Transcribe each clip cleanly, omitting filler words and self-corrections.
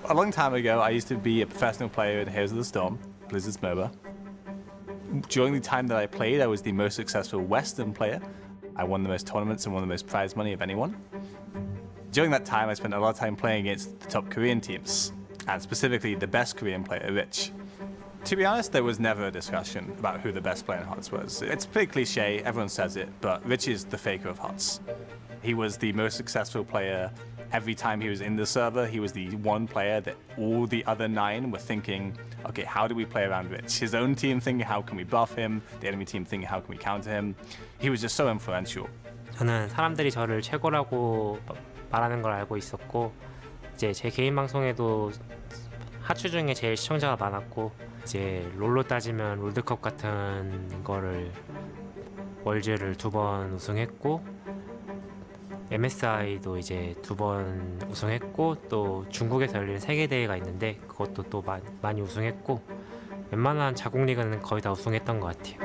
A long time ago, I used to be a professional player in Heroes of the Storm, Blizzard's MOBA. During the time that I played, I was the most successful Western player. I won the most tournaments and won the most prize money of anyone. During that time, I spent a lot of time playing against the top Korean teams, and specifically the best Korean player, Rich. To be honest, there was never a discussion about who the best player in HOTS was. It's pretty cliche, everyone says it, but Rich is the faker of HOTS. He was the most successful player. Every time he was in the server, he was the one player that all the other 9 were thinking, okay, how do we play around Rich? His own team thinking, how can we buff him? The enemy team thinking, how can we counter him? He was just so influential. 저는 사람들이 저를 최고라고 말하는 걸 알고 있었고, 이제 제 개인 방송에도 하추 중에 제일 시청자가 많았고, 이제 롤로 따지면 롤드컵 같은 거를 월즈를 2번 우승했고, MSI도 이제 2번 우승했고, 또 중국에서 열리는 세계대회가 있는데 그것도 또 많이 우승했고, 웬만한 자국 리그는 거의 다 우승했던 것 같아요.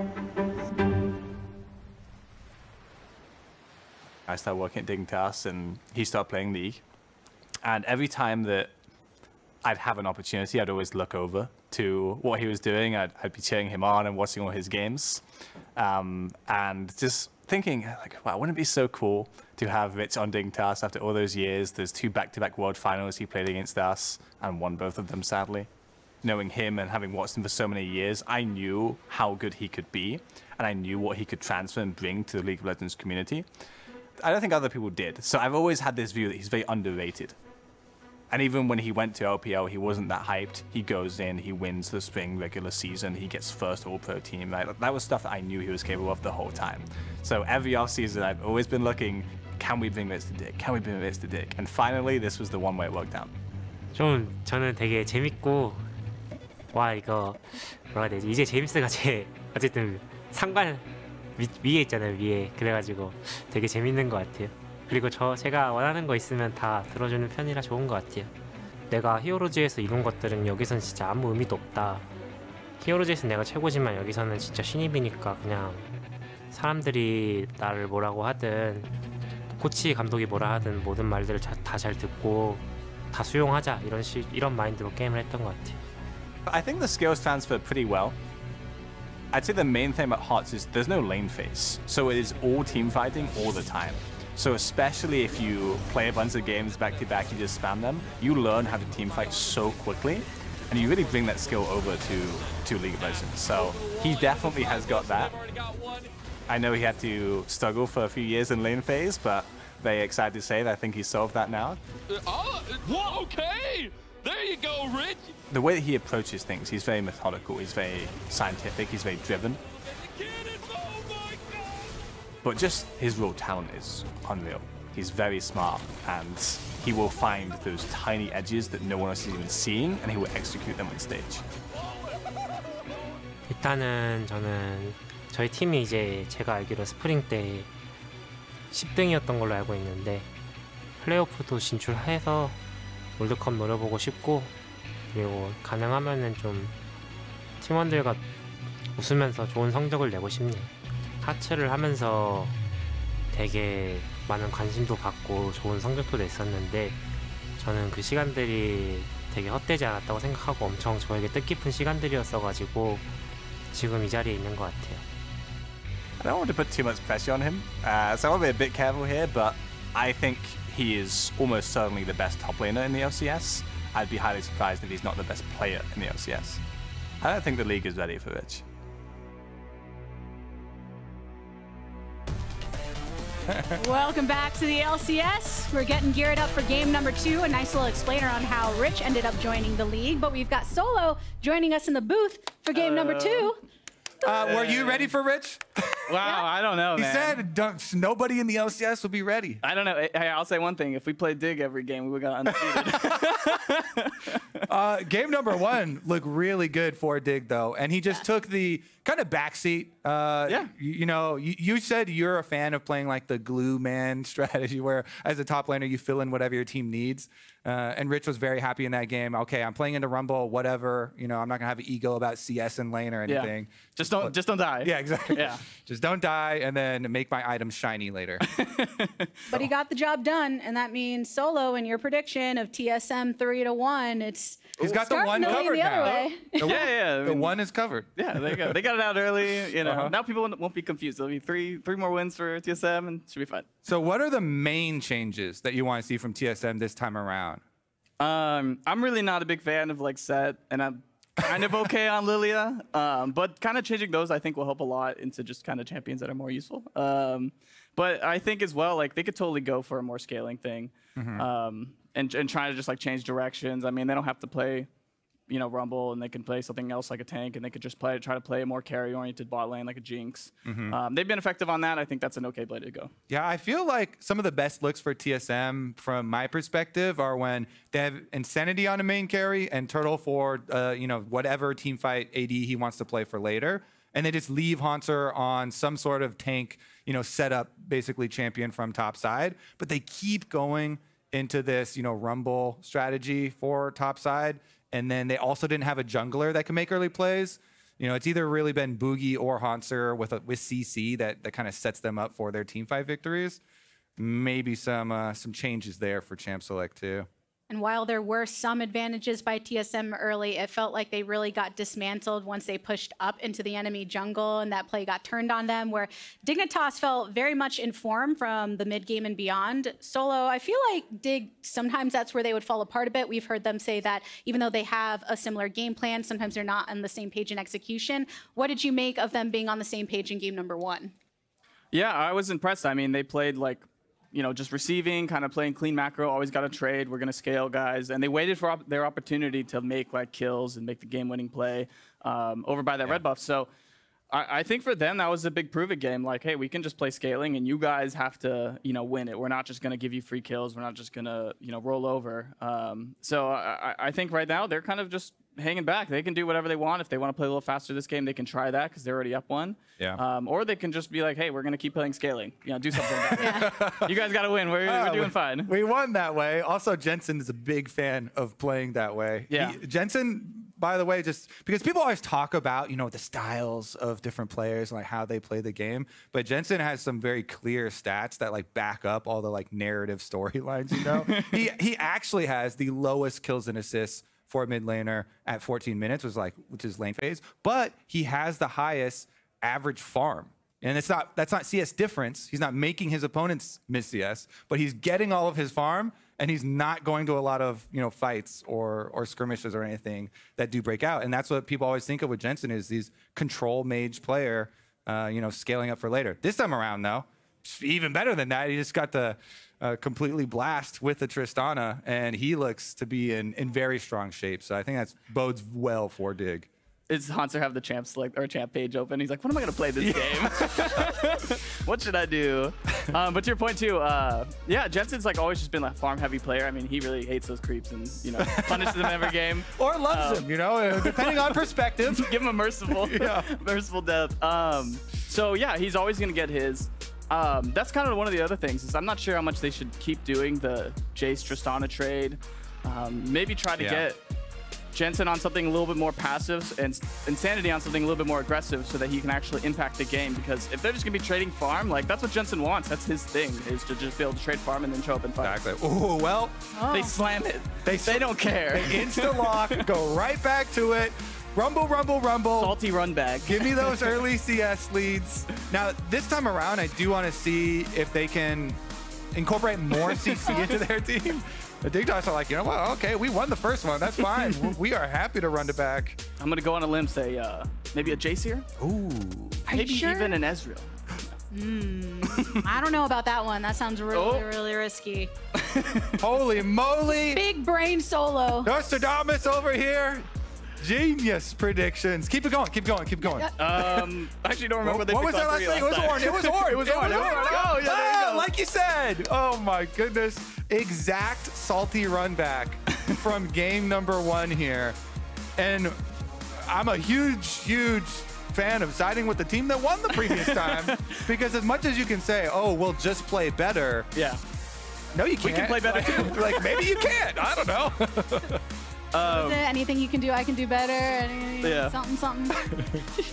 I started working at Dignitas and he started playing League. And every time that I'd have an opportunity, I'd always look over to what he was doing. I'd be cheering him on and watching all his games. And just thinking, like, wow, wouldn't it be so cool to have Rich on Dignitas after all those years? There's 2 back-to-back world finals he played against us and won both of them, sadly. Knowing him and having watched him for so many years, I knew how good he could be, and I knew what he could transfer and bring to the League of Legends community. I don't think other people did. So I've always had this view that he's very underrated. And even when he went to LPL, he wasn't that hyped. He goes in, he wins the spring regular season, he gets first All-Pro team. Right? That was stuff that I knew he was capable of the whole time. So every offseason, I've always been looking, can we bring this to Dig? Can we bring this to Dig? And finally, this was the one where it worked out. 저는 되게 재밌고, 와, 이거 뭐라 해야 되지? 이제 제임스가 제 어쨌든 상관 위에 있잖아요, 위에. 그래가지고 되게 재밌는 것 같아요. 그리고 제가 원하는 거 있으면 다 들어주는 편이라 좋은 것 같아요. 내가 히어로즈에서 이룬 것들은 여기선 진짜 아무 의미도 없다. 히어로즈에서 내가 최고지만 여기서는 진짜 신입이니까 그냥 사람들이 나를 뭐라고 하든 코치 감독이 뭐라 하든 모든 말들을 다 잘 듣고 다 수용하자 이런 마인드로 게임을 했던 것 같아요. I think the skills transfer pretty well. I'd say the main thing about HOTS is there's no lane phase, so it is all team fighting all the time. So especially if you play a bunch of games back to back, you just spam them, you learn how to team fight so quickly, and you really bring that skill over to League of Legends. So he definitely has got that. I know he had to struggle for a few years in lane phase, but very excited to say that I think he solved that now. Okay! There you go, Rich! The way that he approaches things, he's very methodical, he's very scientific, he's very driven. But just his raw talent is unreal. He's very smart, and he will find those tiny edges that no one else is even seeing, and he will execute them on stage. 일단은 저는 저희 팀이 이제 제가 알기로 스프링 때 10등이었던 걸로 알고 있는데 플레이오프도 진출해서 월드컵 노려보고 싶고, 그리고 가능하면은 좀 팀원들과 웃으면서 좋은 성적을 내고 싶네요. 하츠를 하면서 되게 많은 관심도 받고 좋은 성적도 냈었는데 저는 그 시간들이 되게 헛되지 않았다고 생각하고 엄청 저에게 뜻깊은 시간들이었어가지고 지금 이 자리에 있는 것 같아요. I don't want to put too much pressure on him, so I want to be a bit careful here, but I think he is almost certainly the best top laner in the LCS. I'd be highly surprised if he's not the best player in the LCS. I don't think the league is ready for Rich. Welcome back to the LCS. We're getting geared up for game number 2. A nice little explainer on how Rich ended up joining the league. But we've got Solo joining us in the booth for game number 2. Were you ready for Rich? Wow, I don't know, He man. said nobody in the LCS will be ready. I don't know. Hey, I'll say one thing. If we played Dig every game, we would got undefeated. Game number 1 looked really good for Dig, though. And he just took the kind of backseat. Yeah. You know, you said you're a fan of playing like the glue man strategy where as a top laner, you fill in whatever your team needs. And Rich was very happy in that game. Okay, I'm playing into Rumble, whatever. You know, I'm not going to have an ego about CS and lane or anything. Yeah. Just don't die. Yeah, exactly. Yeah. Just don't die and then make my items shiny later. But he got the job done, and that means Solo, in your prediction of TSM 3-1, He's got the one covered now. The one is covered. Yeah, they got it out early. You know, now people won't be confused. There'll be three more wins for TSM, and it should be fine. So, what are the main changes that you want to see from TSM this time around? I'm really not a big fan of like Set, and I'm kind of okay on Lilia. But kind of changing those, I think, will help a lot into just kind of champions that are more useful. But I think as well, like they could totally go for a more scaling thing, and try to just like change directions. I mean, they don't have to play, you know, Rumble, and they can play something else like a tank, and they could just try to play a more carry-oriented bot lane like a Jinx. They've been effective on that. I think that's an okay play to go. Yeah, I feel like some of the best looks for TSM from my perspective are when they have Insanity on a main carry and Turtle for you know, whatever team fight AD he wants to play for later, and they just leave Hauntzer on some sort of tank, you know, setup, basically champion from top side, but they keep going into this, you know, Rumble strategy for top side. And then they also didn't have a jungler that can make early plays. You know, it's either really been Bugi or Hauntzer with CC that kind of sets them up for their team fight victories. Maybe some changes there for Champ Select too. And while there were some advantages by TSM early, it felt like they really got dismantled once they pushed up into the enemy jungle and that play got turned on them, where Dignitas felt very much in form from the mid game and beyond. Solo, I feel like Dig, sometimes that's where they would fall apart a bit. We've heard them say that even though they have a similar game plan, sometimes they're not on the same page in execution. What did you make of them being on the same page in game number 1? Yeah, I was impressed. I mean, they played like, you know, just receiving, kind of playing clean macro, always got to trade, we're going to scale guys. And they waited for their opportunity to make like kills and make the game-winning play over by that red buff. So I think for them, that was a big prove-it game. Like, hey, we can just play scaling and you guys have to, you know, win it. We're not just going to give you free kills. We're not just going to, you know, roll over. So I think right now they're kind of just hanging back. They can do whatever they want. If they want to play a little faster this game, they can try that because they're already up 1. Yeah. Or they can just be like, hey, we're going to keep playing scaling. You know, do something about it. You guys got to win. We're doing fine. We won that way. Also, Jensen is a big fan of playing that way. Yeah. Jensen, by the way, just because people always talk about, you know, the styles of different players and like how they play the game, but Jensen has some very clear stats that like back up all the like narrative storylines, you know? He actually has the lowest kills and assists for a mid laner at 14 minutes, which is lane phase, but he has the highest average farm. And that's not CS difference. He's not making his opponents miss CS, but he's getting all of his farm, and he's not going to a lot of, you know, fights or skirmishes or anything that do break out. And that's what people always think of with Jensen is these control mage player, you know, scaling up for later. This time around, though, even better than that. He just got the completely blast with the Tristana, and he looks to be in very strong shape. So I think that bodes well for Dig. Is Hauntzer have the champ select or champ page open? He's like, what am I gonna play this game? What should I do? But to your point too, yeah, Jensen's like always just been like farm heavy player. I mean, he really hates those creeps and, you know, punishes them every game. Or loves them, you know, depending on perspective. Give him a merciful, merciful death. So yeah, he's always gonna get his. That's kind of one of the other things is I'm not sure how much they should keep doing the Jayce Tristana trade. Maybe try to get Jensen on something a little bit more passive and Insanity on something a little bit more aggressive so that he can actually impact the game. Because if they're just going to be trading farm, like that's what Jensen wants. That's his thing, is to just be able to trade farm and then show up and fight. Exactly. Oh, well. They slam it. They don't care. They insta-lock, go right back to it. Rumble, rumble, rumble. Salty run back. Give me those early CS leads. Now, this time around, I do want to see if they can incorporate more CC into their team. The Dignitas are like, you know what? Okay, we won the first one. That's fine. We are happy to run it back. I'm going to go on a limb, say maybe a Jayce here. Ooh. Maybe even an Ezreal. I don't know about that one. That sounds really, really risky. Holy moly. Big brain Solo. Nostradamus over here. Genius predictions. Keep it going. Keep going. Keep going. I actually don't remember What was that last thing? It was Ornn. It was Ornn. It was Ornn. Oh, yeah, there you go. Like you said. Oh my goodness. Exact salty run back from game number 1 here. And I'm a huge fan of siding with the team that won the previous time, because as much as you can say, oh, we'll just play better. Yeah. No, you can't. We can play better too. Like, maybe you can't. I don't know. Is it anything you can do, I can do better? Yeah. Something.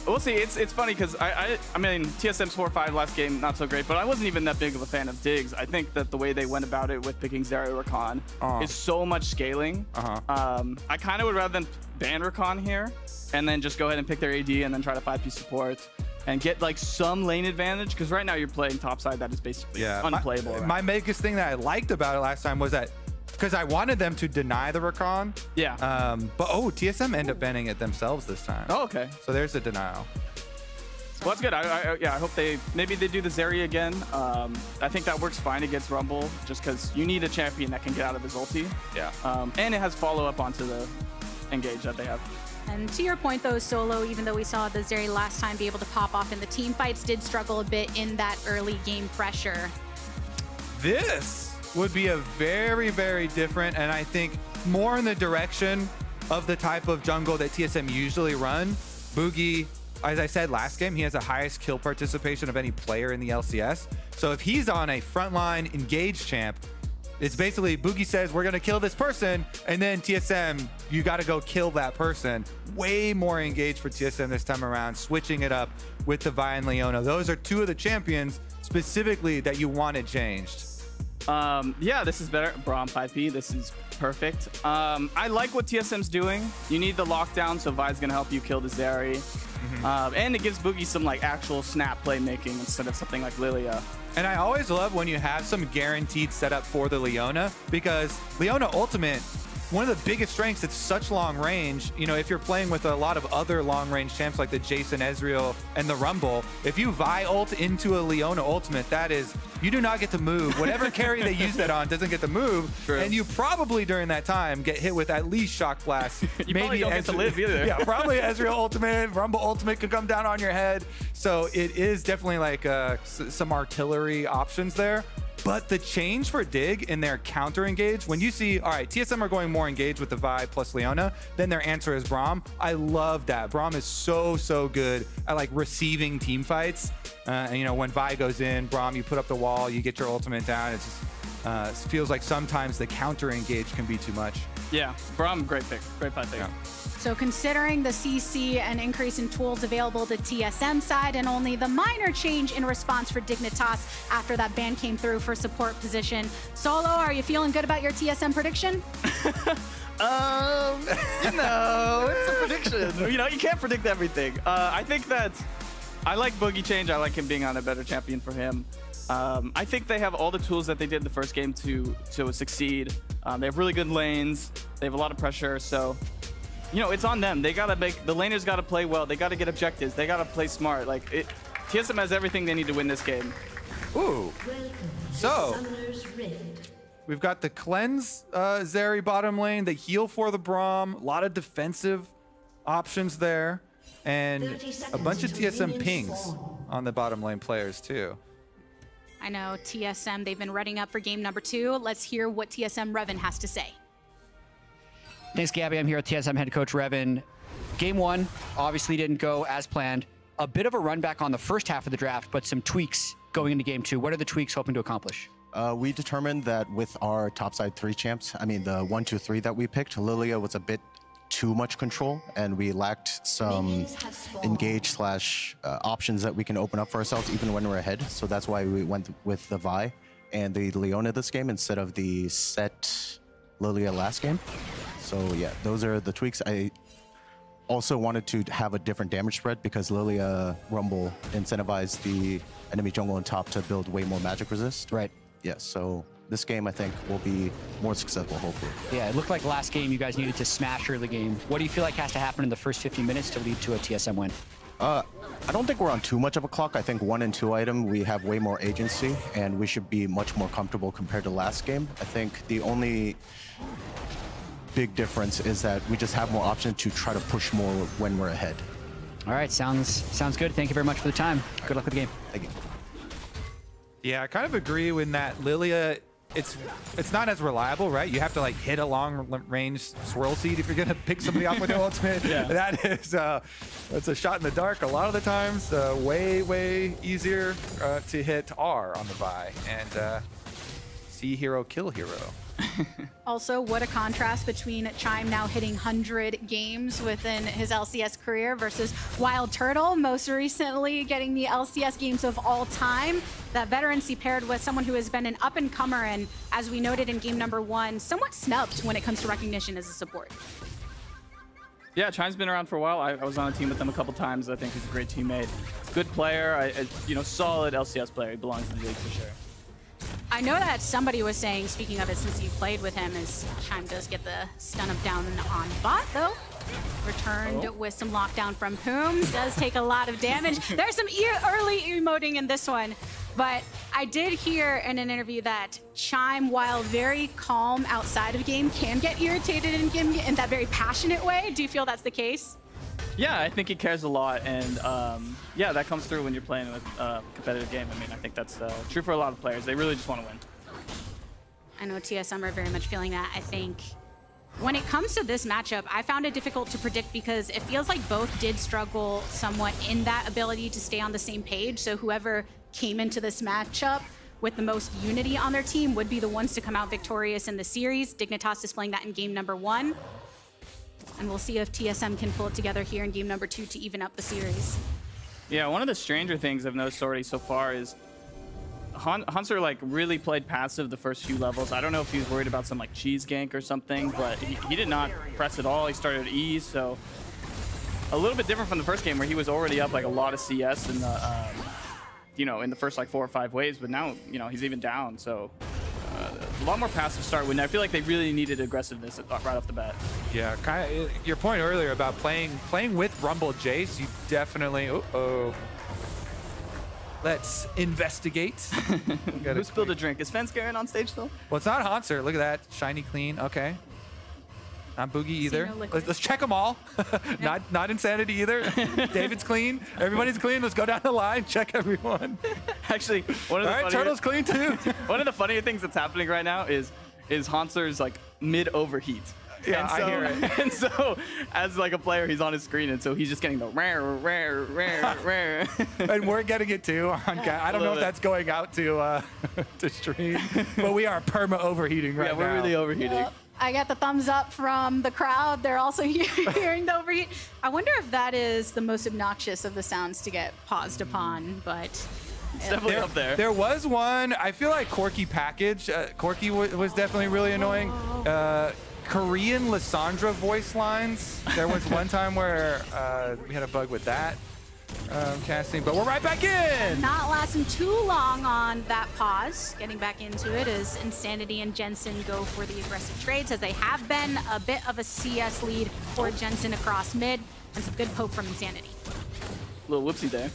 We'll see. It's funny because I mean, TSM's 4-5 last game, not so great, but I wasn't even that big of a fan of Diggs. I think that the way they went about it with picking Zeri or Rakan is so much scaling. I kind of would rather than ban Rakan here and then just go ahead and pick their AD and then try to 5P support and get like some lane advantage, because right now you're playing topside that is basically unplayable. My biggest thing that I liked about it last time was that, because I wanted them to deny the Rakan. Yeah. But TSM end up banning it themselves this time. Oh, okay. So there's a denial. Well, that's good. I hope maybe they do the Zeri again. I think that works fine against Rumble, just because you need a champion that can get out of his ulti. Yeah. And it has follow-up onto the engage that they have. And to your point, though, Solo, even though we saw the Zeri last time be able to pop off in the team fights, did struggle a bit in that early game pressure. This would be a very, very different, and I think more in the direction of the type of jungle that TSM usually run. Bugi, as I said last game, he has the highest kill participation of any player in the LCS. So if he's on a frontline engage champ, it's basically Bugi says, we're going to kill this person, and then TSM, you got to go kill that person. Way more engaged for TSM this time around, switching it up with the Vi and Leona. Those are 2 of the champions specifically that you wanted changed. Yeah, this is better. Braum 5P, this is perfect. I like what TSM's doing. You need the lockdown, so Vi's going to help you kill the Zeri. And it gives Bugi some like actual snap playmaking instead of something like Lilia. And I always love when you have some guaranteed setup for the Leona, because Leona ultimate, one of the biggest strengths, it's such long range. You know, if you're playing with a lot of other long range champs like the Jayce and Ezreal and the Rumble, if you Vi ult into a Leona ultimate, that is, you do not get to move. Whatever carry they use that on doesn't get to move. True. And you probably during that time get hit with at least shock blast. You probably don't get to live either. Yeah, probably Ezreal ultimate, Rumble ultimate could come down on your head. So it is definitely like some artillery options there. But the change for Dig in their counter engage, when you see, all right, TSM are going more engaged with the Vi plus Leona, then their answer is Braum. I love that. Braum is so good at like receiving team fights. And you know, when Vi goes in, Braum, you put up the wall, you get your ultimate down. It just feels like sometimes the counter engage can be too much. Yeah, Braum, great pick. Great 5 pick. Yeah. So considering the CC and increase in tools available to TSM side, and only the minor change in response for Dignitas after that ban came through for support position, Solo, are you feeling good about your TSM prediction? You know, it's a prediction. You know, you can't predict everything. I think that I like Bugi change. I like him being on a better champion for him. I think they have all the tools that they did in the first game to succeed. They have really good lanes. They have a lot of pressure, so you know, it's on them. They gotta the laners gotta play well. They gotta get objectives. They gotta play smart. Like TSM has everything they need to win this game. Ooh. So we've got the cleanse Zeri bottom lane, the heal for the Braum, a lot of defensive options there, and a bunch of TSM pings on the bottom lane players too. I know TSM, they've been readying up for game number 2. Let's hear what TSM Revan has to say. Thanks, Gabby. I'm here with TSM head coach Revan. Game 1 obviously didn't go as planned. A bit of a run back on the first half of the draft, but some tweaks going into game 2. What are the tweaks hoping to accomplish? We determined that with our topside 3 champs, I mean the 1, 2, 3 that we picked, Lilia was a bit too much control, and we lacked some engage / options that we can open up for ourselves even when we're ahead. So that's why we went with the Vi and the Leona this game instead of the set Lilia last game. So yeah, those are the tweaks. I also wanted to have a different damage spread because Lilia Rumble incentivized the enemy jungle on top to build way more magic resist. Right. Yeah, so this game I think will be more successful, hopefully. Yeah, it looked like last game you guys needed to smash early game. What do you feel like has to happen in the first 50 minutes to lead to a TSM win? I don't think we're on too much of a clock. I think 1 and 2 item, we have way more agency, and we should be much more comfortable compared to last game. I think the only big difference is that we just have more options to try to push more when we're ahead. All right, sounds good. Thank you very much for the time. Good luck with the game. Thank you. Yeah, I kind of agree with that. Lilia, it's not as reliable, right? You have to like hit a long range swirl seed if you're gonna pick somebody off with your ultimate. Yeah. That is that's a shot in the dark a lot of the times. Way easier to hit R on the Vi and see hero kill hero. Also, what a contrast between Chime now hitting 100 games within his LCS career versus WildTurtle, most recently getting the LCS games of all time. That veterancy paired with someone who has been an up-and-comer and, as we noted in game number 1, somewhat snubbed when it comes to recognition as a support. Yeah, Chime's been around for a while. I was on a team with him a couple times. I think he's a great teammate. Good player, solid LCS player. He belongs in the league for sure. I know that somebody was saying, speaking of it, since you played with him, is Chime does get the stun up down on bot, though. Returned with some lockdown from Poome. Does take a lot of damage. There's some early emoting in this one. But I did hear in an interview that Chime, while very calm outside of game, can get irritated in game in that very passionate way. Do you feel that's the case? Yeah, I think he cares a lot, and yeah, that comes through when you're playing a competitive game. I mean, I think that's true for a lot of players. They really just want to win. I know TSM are very much feeling that. I think when it comes to this matchup, I found it difficult to predict because it feels like both did struggle somewhat in that ability to stay on the same page. So whoever came into this matchup with the most unity on their team would be the ones to come out victorious in the series. Dignitas displaying that in game number 1. And we'll see if TSM can pull it together here in game number 2 to even up the series. Yeah, one of the stranger things I've noticed already so far is Hauntzer like really played passive the first few levels. I don't know if he was worried about some like cheese gank or something, but he did not press at all. He started at E, so a little bit different from the first game where he was already up like a lot of CS in the in the first like 4 or 5 waves, but now he's even down. So a lot more passive start when I feel like they really needed aggressiveness right off the bat. Yeah, kind of your point earlier about playing with Rumble Jayce. You definitely. Let's investigate. Who spilled a drink? Is Fensgaren on stage still? Well, it's not Hauntzer. Look at that. Shiny clean. Okay. Not Bugi either. Let's check them all. Not Insanity either. David's clean. Everybody's clean. Let's go down the line. Check everyone. Actually, one of the funnier, Turtle's clean too. One of the funnier things that's happening right now is Hauntzer's like mid overheat. Yeah, and so, I hear it. And so, as like a player, he's on his screen, and so he's just getting the rare. And we're getting it too. I don't know if that's going out to stream, but we are perma overheating right now. Yeah, we're really overheating. Yep. I got the thumbs up from the crowd. They're also hearing the overheat. I wonder if that is the most obnoxious of the sounds to get paused upon, but it's definitely up there. There was one. I feel like Corky package. Corky was definitely really annoying. Korean Lysandra voice lines. There was one time where we had a bug with that casting, but we're right back in. Not lasting too long on that pause. Getting back into it as Insanity and Jensen go for the aggressive trades, as they have been a bit of a CS lead for Jensen across mid, and some good poke from Insanity. Little whoopsie there.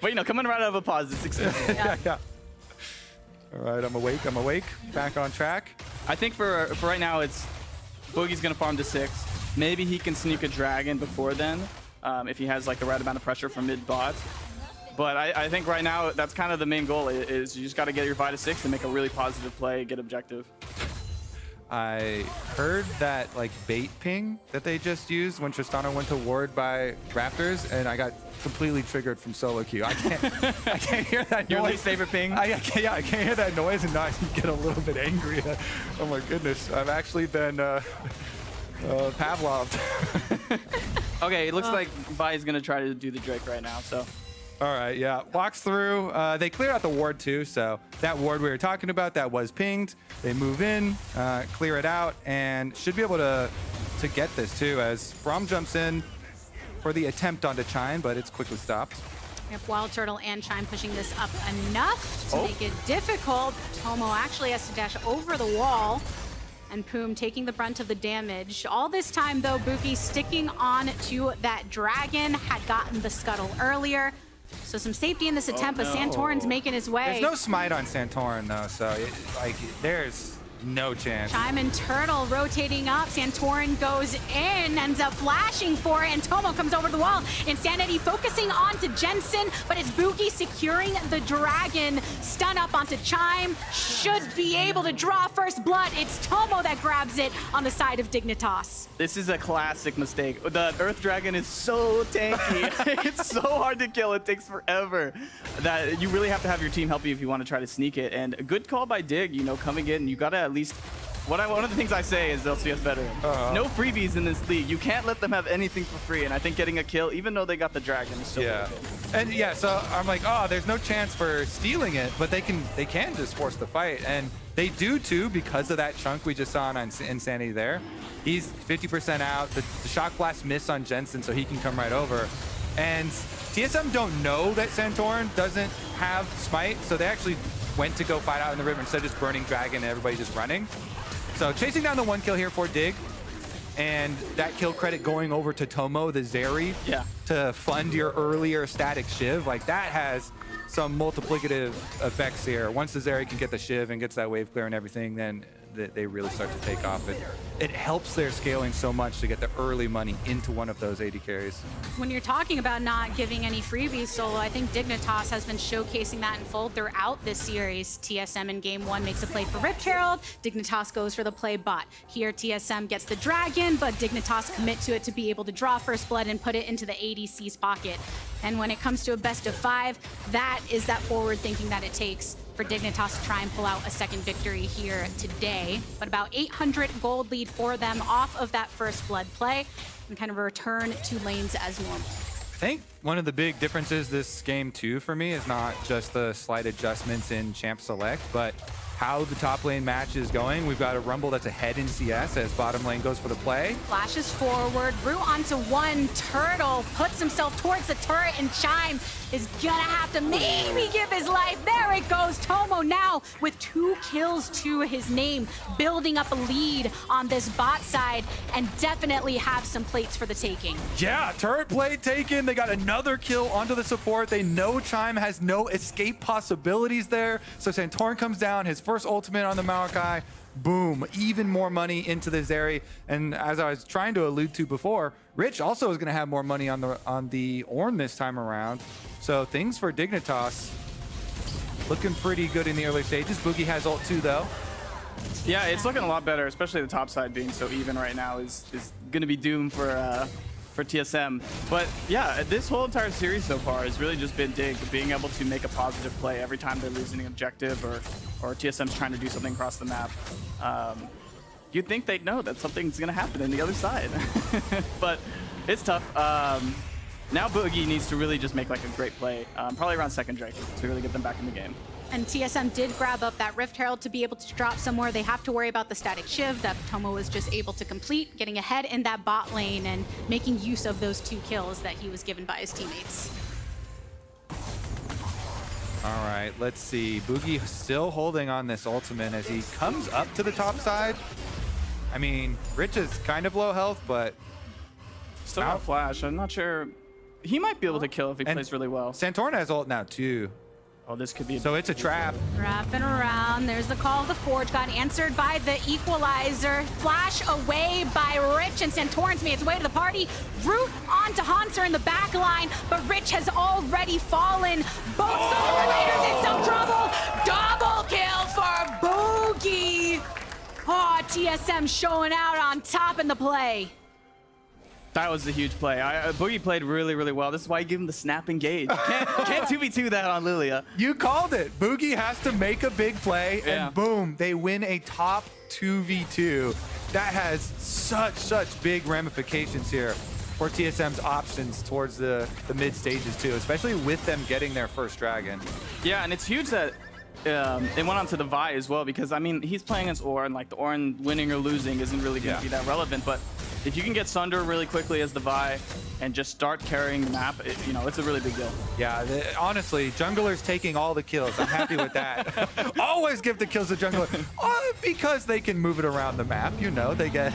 But coming right out of a pause is successful. Yeah. All right, I'm awake. Back on track. I think for right now, it's Boogie's gonna farm to 6. Maybe he can sneak a dragon before then, if he has like the right amount of pressure from mid bot. But I think right now that's kind of the main goal is you just got to get your Vi to 6 and make a really positive play, get objective. I heard that like bait ping that they just used when Tristana went to ward by Raptors, and I got completely triggered from solo queue. I can't hear that noise. Your least favorite ping? I can't hear that noise and not get a little bit angry. Oh my goodness, I've actually been Pavloved. Okay, it looks like Vi is gonna try to do the Drake right now. So. All right, yeah, walks through. They clear out the ward too, so that ward we were talking about that was pinged. They move in, clear it out, and should be able to get this too, as Braum jumps in for the attempt onto Chime, but it's quickly stopped. Yep, WildTurtle and Chime pushing this up enough to make it difficult. Tomo actually has to dash over the wall, and Poome taking the brunt of the damage. All this time, though, Bugi sticking on to that dragon, had gotten the scuttle earlier. So some safety in this attempt, but Santorin's making his way. There's no smite on Santorin though, so No chance. Chime and Turtle rotating up. Santorin goes in, ends up flashing for it, and Tomo comes over the wall. Insanity focusing onto Jensen, but it's Bugi securing the dragon. Stun up onto Chime. Should be able to draw first blood. It's Tomo that grabs it on the side of Dignitas. This is a classic mistake. The Earth Dragon is so tanky. It's so hard to kill. It takes forever. That you really have to have your team help you if you want to try to sneak it. And a good call by Dig, you know, coming in. You got to at least... one of the things I say is LCS veteran. No freebies in this league. You can't let them have anything for free. And I think getting a kill, even though they got the dragon, is still really good. And yeah, so I'm like, oh, there's no chance for stealing it, but they can just force the fight. And they do too, because of that chunk we just saw on Insanity there. He's 50% out. The shock blast miss on Jensen, so he can come right over. And TSM don't know that Santorin doesn't have smite, so they actually went to go fight out in the river instead of just burning dragon and everybody just running. So chasing down the 1 kill here for Dig, and that kill credit going over to Tomo, the Zeri, to fund your earlier static Shiv. Like, that has some multiplicative effects here. Once the Zeri can get the Shiv and gets that wave clear and everything, then they really start to take off. It helps their scaling so much to get the early money into one of those AD carries. When you're talking about not giving any freebies solo, I think Dignitas has been showcasing that in full throughout this series. TSM in game 1 makes a play for Rift Herald. Dignitas goes for the play bot. Here, TSM gets the dragon, but Dignitas commit to it to be able to draw first blood and put it into the ADC's pocket. And when it comes to a best of 5, that is that forward thinking that it takes for Dignitas to try and pull out a second victory here today. But about 800 gold lead for them off of that first blood play, and kind of a return to lanes as normal. I think one of the big differences this game too for me is not just the slight adjustments in champ select, but how the top lane match is going. We've got a Rumble that's ahead in CS as bottom lane goes for the play. Flashes forward, Root onto 1, Turtle puts himself towards the turret, and Chime is gonna have to maybe give his life. There it goes, Tomo now with 2 kills to his name, building up a lead on this bot side, and definitely have some plates for the taking. Yeah, turret plate taken. They got another kill onto the support. They know Chime has no escape possibilities there. So Santorin comes down, his first ultimate on the Maokai. Boom, even more money into the Zeri. And as I was trying to allude to before, Rich also is going to have more money on the Ornn this time around. So things for Dignitas looking pretty good in the early stages. Bugi has ult too, though. Yeah, it's looking a lot better, especially the top side being so even right now is going to be doomed for TSM. But yeah, this whole entire series so far has really just been Dig being able to make a positive play every time they're losing an objective or TSM's trying to do something across the map. You'd think they'd know that something's going to happen on the other side. But it's tough. Now Bugi needs to really just make like a great play, probably around second Drake, to really get them back in the game. And TSM did grab up that Rift Herald to be able to drop somewhere. They have to worry about the static Shiv that Tomo was just able to complete, getting ahead in that bot lane and making use of those 2 kills that he was given by his teammates. All right, let's see. Bugi still holding on this ultimate as he comes up to the top side. I mean, Rich is kind of low health, but still got flash. I'm not sure. He might be able to kill if he plays really well. Santorin has ult now too. Oh, this could be so it's a trap. Wrapping around. There's the call of the Forge. Got answered by the Equalizer. Flash away by Rich, and Santorin's made its way to the party. Root onto Hauntzer in the back line, but Rich has already fallen. Both Summer Raiders in some trouble. Double kill for Bugi. Oh, TSM showing out on top in the play. That was a huge play. Bugi played really, really well. This is why you give him the snap engage. Can't 2v2 that on Lilia. You called it. Bugi has to make a big play, and boom, they win a top 2v2. That has such big ramifications here for TSM's options towards the mid stages too, especially with them getting their first dragon. Yeah, and it's huge that it went on to the Vi as well, because I mean, he's playing as Ornn, like the Ornn winning or losing isn't really going to be that relevant, but if you can get Sunder really quickly as the Vi and just start carrying the map, you know, it's a really big deal. Yeah, honestly, jungler's taking all the kills. I'm happy with that. Always give the kills to jungler because they can move it around the map. You know, they get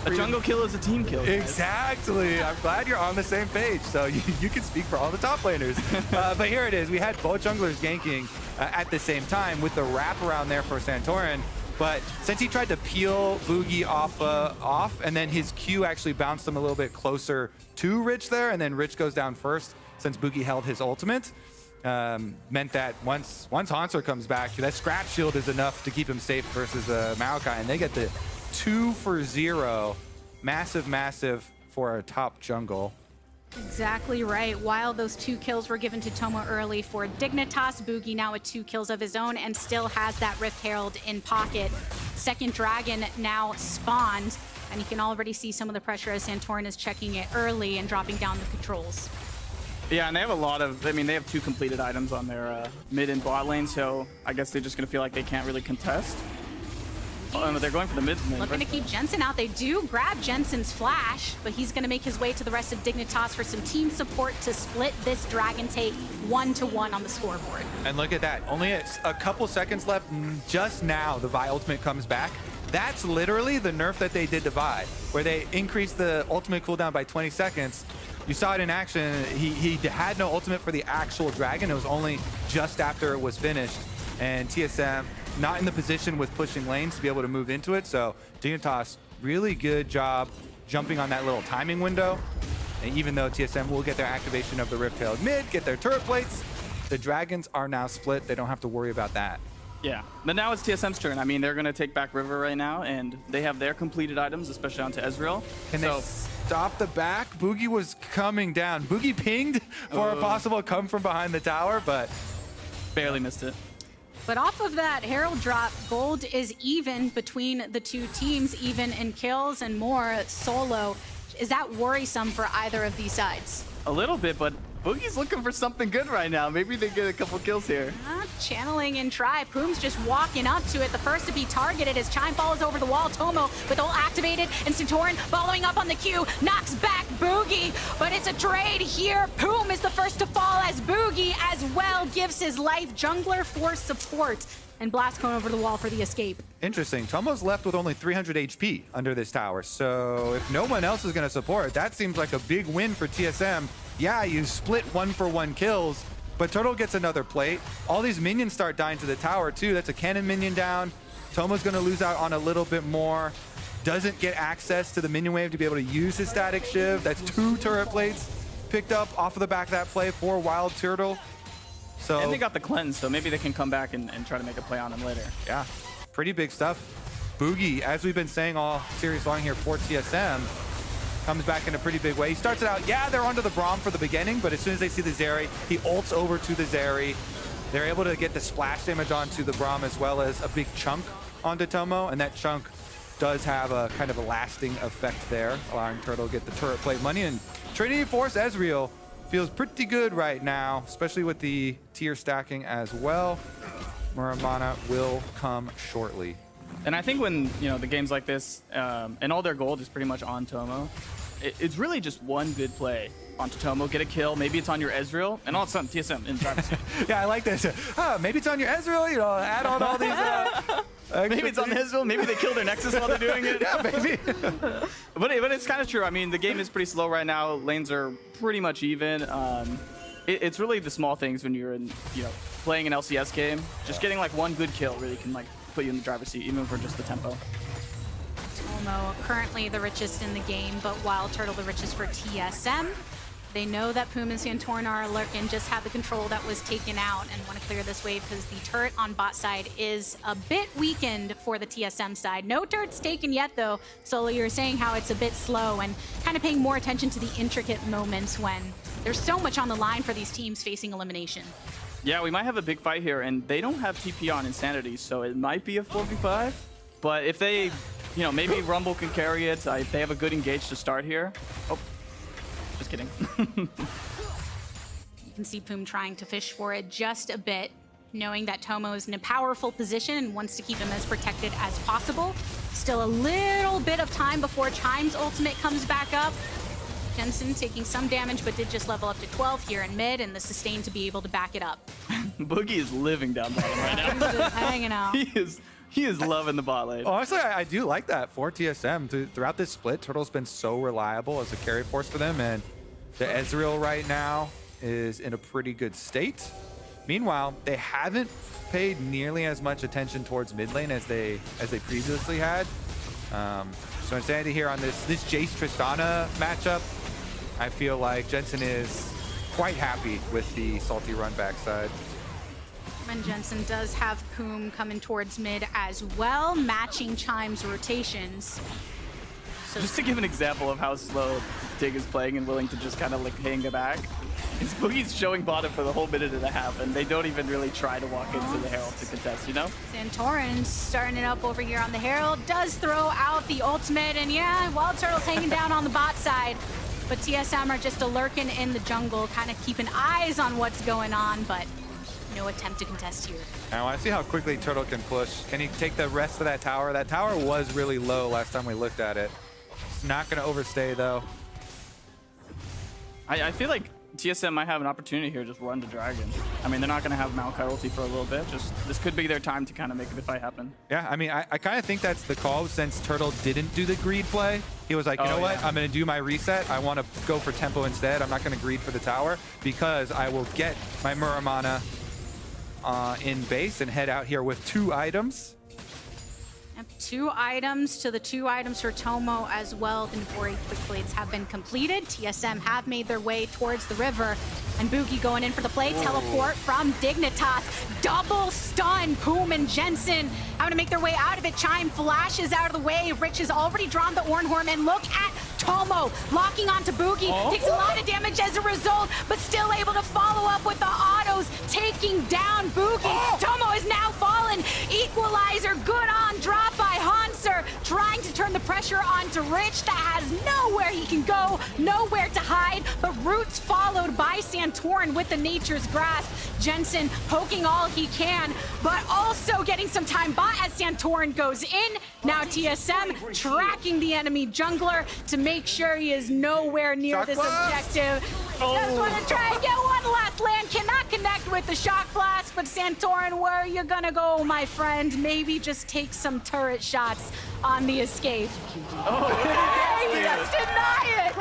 a jungle kill is a team kill. Guys. Exactly. I'm glad you're on the same page, so you can speak for all the top laners. But here it is. We had both junglers ganking at the same time with the wrap around there for Santorin. But since he tried to peel Bugi off, and then his Q actually bounced him a little bit closer to Rich there, and then Rich goes down first since Bugi held his ultimate, meant that once Hauntzer comes back, that scrap shield is enough to keep him safe versus Maokai, and they get the 2-for-0. Massive for a top jungle. Exactly right. While those 2 kills were given to Tomo early for Dignitas, Bugi now with 2 kills of his own and still has that Rift Herald in pocket. Second dragon now spawned, and you can already see some of the pressure as Santorin is checking it early and dropping down the controls. Yeah, and they have a lot of, I mean, they have 2 completed items on their mid and bot lane, so I guess they're just going to feel like they can't really contest. They're going for the mid lane. Looking to keep Jensen out. They do grab Jensen's flash, but he's going to make his way to the rest of Dignitas for some team support to split this dragon take 1-1 on the scoreboard. And look at that. Only a couple seconds left. Just now, the Vi ultimate comes back. That's literally the nerf that they did to Vi, where they increased the ultimate cooldown by 20 seconds. You saw it in action. He had no ultimate for the actual dragon. It was only just after it was finished. And TSM not in the position with pushing lanes to be able to move into it. So Dignitas, really good job jumping on that little timing window. And even though TSM will get their activation of the Rift Herald mid, get their turret plates, the dragons are now split. They don't have to worry about that. Yeah, but now it's TSM's turn. I mean, they're going to take back River right now, and they have their completed items, especially onto Ezreal. Can they stop the back? Bugi was coming down. Bugi pinged for a possible come from behind the tower, but barely missed it. But off of that Herald drop, gold is even between the 2 teams, even in kills and more solo. Is that worrisome for either of these sides? A little bit, but Boogie's looking for something good right now. Maybe they get a couple kills here. Channeling and try. Poome's just walking up to it. The first to be targeted as Chime follows over the wall. Tomo with ult activated, and Santorin following up on the Q. Knocks back Bugi, but it's a trade here. Poome is the first to fall as Bugi as well gives his life. Jungler for support. And Blast Cone over the wall for the escape. Interesting. Tomo's left with only 300 HP under this tower. So if no one else is going to support, that seems like a big win for TSM. Yeah, you split 1-for-1 kills, but Turtle gets another plate. All these minions start dying to the tower too. That's a cannon minion down. Tomo's going to lose out on a little bit more. Doesn't get access to the minion wave to be able to use his static shiv. That's 2 turret plates picked up off of the back of that play for WildTurtle. So, and they got the cleanse, so maybe they can come back and try to make a play on him later. Yeah, pretty big stuff. Bugi, as we've been saying all series long here for TSM, comes back in a pretty big way. He starts it out, yeah, they're onto the Braum for the beginning, but as soon as they see the Zeri, he ults over to the Zeri. They're able to get the splash damage onto the Braum as well as a big chunk onto Tomo, and that chunk does have a kind of a lasting effect there, allowing Turtle to get the turret plate money. And Trinity Force Ezreal feels pretty good right now, especially with the tier stacking as well. Muramana will come shortly. And I think when, you know, the games like this, and all their gold is pretty much on Tomo, it's really just one good play onto Tomo, get a kill, maybe it's on your Ezreal, and all of a sudden TSM in driver's seat. Yeah, I like this. Maybe it's on your Ezreal, you know, add on all these... maybe it's on Ezreal, maybe they kill their Nexus while they're doing it. Yeah, maybe. but it's kind of true. I mean, the game is pretty slow right now. Lanes are pretty much even. It's really the small things when you're in, you know, playing an LCS game. Just getting like one good kill really can like put you in the driver's seat, even for just the tempo. Tomo currently the richest in the game, but WildTurtle the richest for TSM. They know that Poome and Santorin are lurking, just have the control that was taken out and want to clear this wave because the turret on bot side is a bit weakened for the TSM side. No turrets taken yet though. Solo, you're saying how it's a bit slow and kind of paying more attention to the intricate moments when there's so much on the line for these teams facing elimination. Yeah, we might have a big fight here, and they don't have TP on Insanity, so it might be a 4v5. But if they, you know, maybe Rumble can carry it, if they have a good engage to start here. Oh. Just kidding. You can see Poome trying to fish for it just a bit, knowing that Tomo is in a powerful position and wants to keep him as protected as possible. Still a little bit of time before Chime's ultimate comes back up. Jensen taking some damage, but did just level up to 12 here in mid, and the sustain to be able to back it up. Boogie is living down bottom right now. He's just hanging out. He is loving the bot lane. Honestly, I do like that for TSM. Throughout this split, Turtle's been so reliable as a carry force for them, and the Ezreal right now is in a pretty good state. Meanwhile, they haven't paid nearly as much attention towards mid lane as they previously had. So Insanity here on this Jayce Tristana matchup, I feel like Jensen is quite happy with the salty run back side. And Jensen does have Poome coming towards mid as well, matching Chime's rotations. So just to give an example of how slow Dig is playing and willing to just kind of like hang back, is Bugi's showing bottom for the whole minute and a half, and they don't even really try to walk into the Herald to contest, you know? Santorin starting it up over here on the Herald, does throw out the ultimate, and yeah, WildTurtle's hanging down on the bot side. But TSM are just lurking in the jungle, kind of keeping eyes on what's going on, but no attempt to contest here. I want to see how quickly Turtle can push. Can he take the rest of that tower? That tower was really low last time we looked at it. It's not going to overstay, though. I feel like TSM might have an opportunity here, just run to Dragon. I mean, they're not going to have Maokai ulti for a little bit. Just this could be their time to kind of make the fight happen. Yeah, I mean, I kind of think that's the call since Turtle didn't do the greed play. He was like, you know what? I'm going to do my reset. I want to go for tempo instead. I'm not going to greed for the tower because I will get my Muramana in base and head out here with 2 items. Yep, 2 items to the 2 items for Tomo as well. The Nibori quick blades have been completed. TSM have made their way towards the river. And Bugi going in for the play. Teleport from Dignitas. Double stun. Poome and Jensen having to make their way out of it. Chime flashes out of the way. Rich has already drawn the Ornn, and look at Tomo locking onto Bugi. Takes a lot of damage as a result, but still able to follow up with the autos, taking down Bugi. Tomo is now fallen. Equalizer, good on drop by Hauntzer, trying to turn the pressure onto Rich that has nowhere he can go, nowhere to hide, but Roots followed by Santorin with the Nature's Grasp. Jensen poking all he can, but also getting some time bot as Santorin goes in. Now TSM tracking the enemy jungler to make sure he is nowhere near this objective. Just want to try and get one last land. Cannot connect with the shock blast, but Santorin, where are you gonna go, my friend? Maybe just take some turret shots on the escape. He just deny it.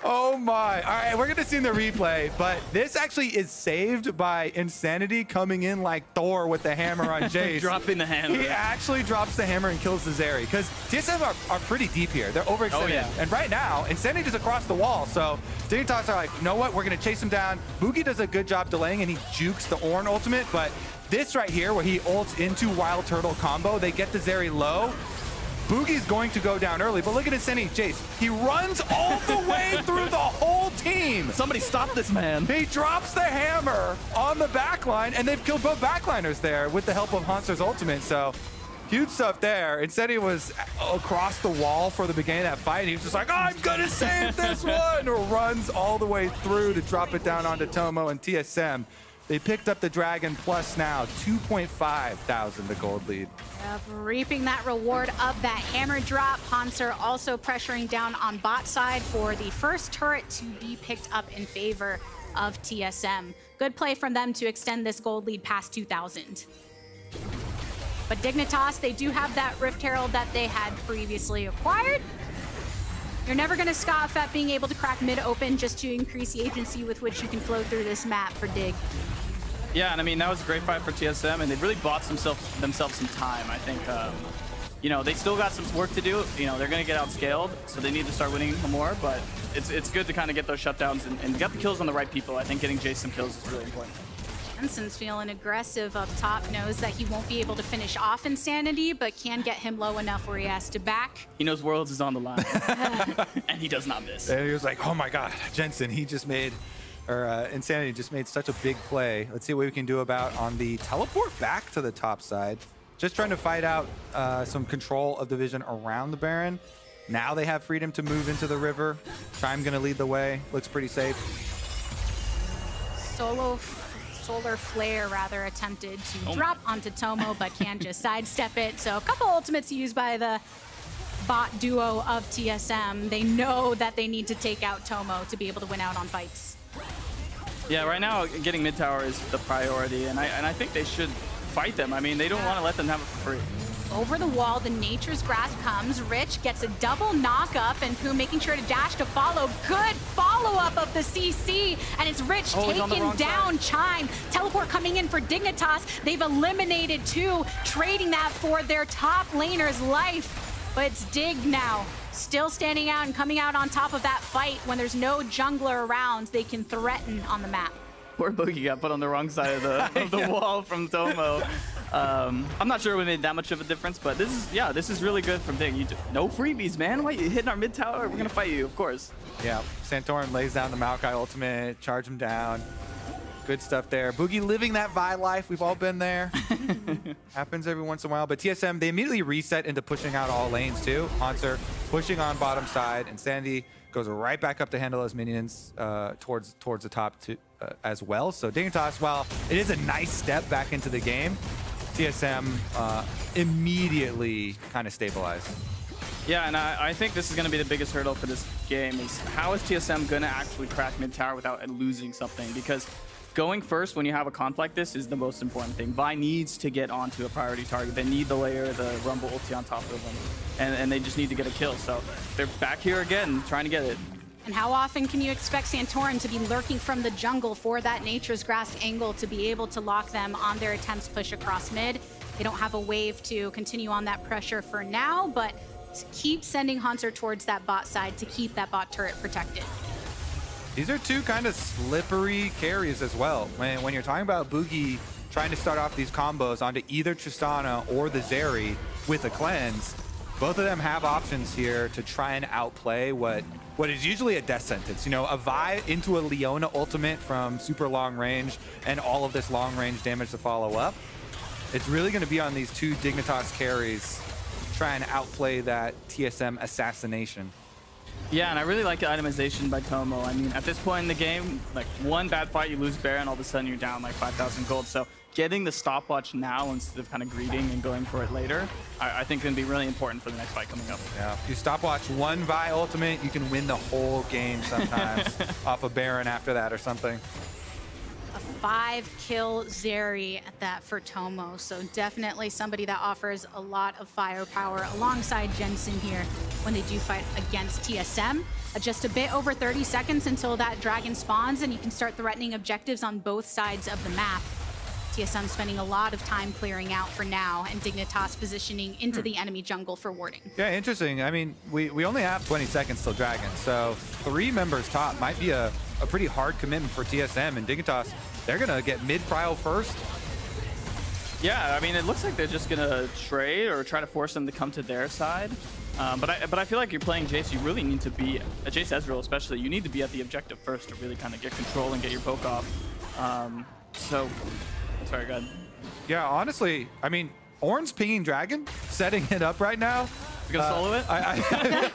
Oh my. All right, we're going to see the replay, but this actually is saved by Insanity coming in like Thor with the hammer on Jayce. Dropping the hammer. He actually drops the hammer and kills the Zeri because TSM are pretty deep here. They're overextended. And right now, Insanity is across the wall. So Dignitas are like, you know what? We're going to chase him down. Bugi does a good job delaying and he jukes the Ornn ultimate, but this right here where he ults into WildTurtle combo, they get the Zeri low. Bugi's going to go down early, but look at Insanity Jayce. He runs all the way through the whole team. Somebody stop this man. He drops the hammer on the backline, and they've killed both backliners there with the help of Hauntzer's ultimate. So huge stuff there. Insanity was across the wall for the beginning of that fight. He was just like, oh, I'm going to save this one. Runs all the way through to drop it down onto Tomo and TSM. They picked up the Dragon plus now 2,500 the gold lead. Yep, reaping that reward of that hammer drop. Hauntzer also pressuring down on bot side for the first turret to be picked up in favor of TSM. Good play from them to extend this gold lead past 2,000. But Dignitas, they do have that Rift Herald that they had previously acquired. You're never going to scoff at being able to crack mid open just to increase the agency with which you can flow through this map for Dig. Yeah, and I mean, that was a great fight for TSM, and they really bought themselves some time. I think, you know, they still got some work to do. You know, they're going to get outscaled, so they need to start winning more, but it's good to kind of get those shutdowns and get the kills on the right people. I think getting Jayce some kills is really important. Jensen's feeling aggressive up top, knows that he won't be able to finish off Insanity, but can get him low enough where he has to back. He knows Worlds is on the line, and he does not miss. And he was like, oh my God, Jensen, he just made, or Insanity just made such a big play. Let's see what we can do about on the teleport back to the top side. Just trying to fight out some control of the vision around the Baron. Now they have freedom to move into the river. Chime gonna lead the way, looks pretty safe. Solar Flare rather attempted to drop onto Tomo, but can just sidestep it. So a couple ultimates used by the bot duo of TSM. They know that they need to take out Tomo to be able to win out on fights. Yeah, right now getting mid tower is the priority, and I think they should fight them. I mean, they don't want to let them have it for free. over the wall. The Nature's Grasp comes. Rich gets a double knock up, and Poome making sure to dash to follow. Good follow-up of the CC, and it's Rich taking down Chime. Teleport coming in for Dignitas. They've eliminated 2, trading that for their top laner's life. But it's Dig now, still standing out and coming out on top of that fight. When there's no jungler around, they can threaten on the map. Poor Bugi got put on the wrong side of the wall from Tomo. I'm not sure we made that much of a difference, but this is really good from Dig. No freebies, man. Why you hitting our mid tower? We're gonna fight you, of course. Yeah, Santorin lays down the Maokai ultimate, charge him down. Good stuff there. Bugi living that Vi life. We've all been there. Happens every once in a while. But TSM, they immediately reset into pushing out all lanes too. Hauntzer pushing on bottom side, and Sandy goes right back up to handle those minions towards the top as well. So Dignitas, while it is a nice step back into the game, TSM immediately kind of stabilized. Yeah, and I think this is going to be the biggest hurdle for this game is how is TSM going to actually crack mid tower without losing something? Because going first when you have a comp like this is the most important thing. Vi needs to get onto a priority target. They need the layer, the Rumble ulti on top of them, and they just need to get a kill. So they're back here again, trying to get it. And how often can you expect Santorin to be lurking from the jungle for that Nature's Grasp angle to be able to lock them on their attempts push across mid? They don't have a wave to continue on that pressure for now, but keep sending Hauntzer towards that bot side to keep that bot turret protected. These are 2 kind of slippery carries as well. When you're talking about Bugi trying to start off these combos onto either Tristana or the Zeri with a cleanse, both of them have options here to try and outplay what is usually a death sentence. You know, a Vi into a Leona ultimate from super long range and all of this long range damage to follow up. It's really going to be on these 2 Dignitas carries trying to outplay that TSM assassination. Yeah, and I really like the itemization by Tomo. I mean, at this point in the game, like one bad fight, you lose Baron, all of a sudden you're down like 5,000 gold. So getting the stopwatch now instead of kind of greeting and going for it later, I think can be really important for the next fight coming up. Yeah, if you stopwatch one Vi ultimate, you can win the whole game sometimes off a Baron after that or something. A 5-kill Zeri at that for Tomo, so definitely somebody that offers a lot of firepower alongside Jensen here when they do fight against TSM. Just a bit over 30 seconds until that dragon spawns and you can start threatening objectives on both sides of the map. TSM spending a lot of time clearing out for now, and Dignitas positioning into the enemy jungle for warding. Yeah, interesting. I mean, we only have 20 seconds till Dragon, so 3 members top might be a pretty hard commitment for TSM, and Dignitas, they're going to get mid-prio first. Yeah, I mean, it looks like they're just going to trade or try to force them to come to their side. But I feel like you're playing Jayce, you really need to be, Jayce Ezreal especially, you need to be at the objective first to really kind of get control and get your poke off. Sorry, go ahead. Yeah, honestly, I mean, Ornn's pinging Dragon, setting it up right now. You gonna solo it?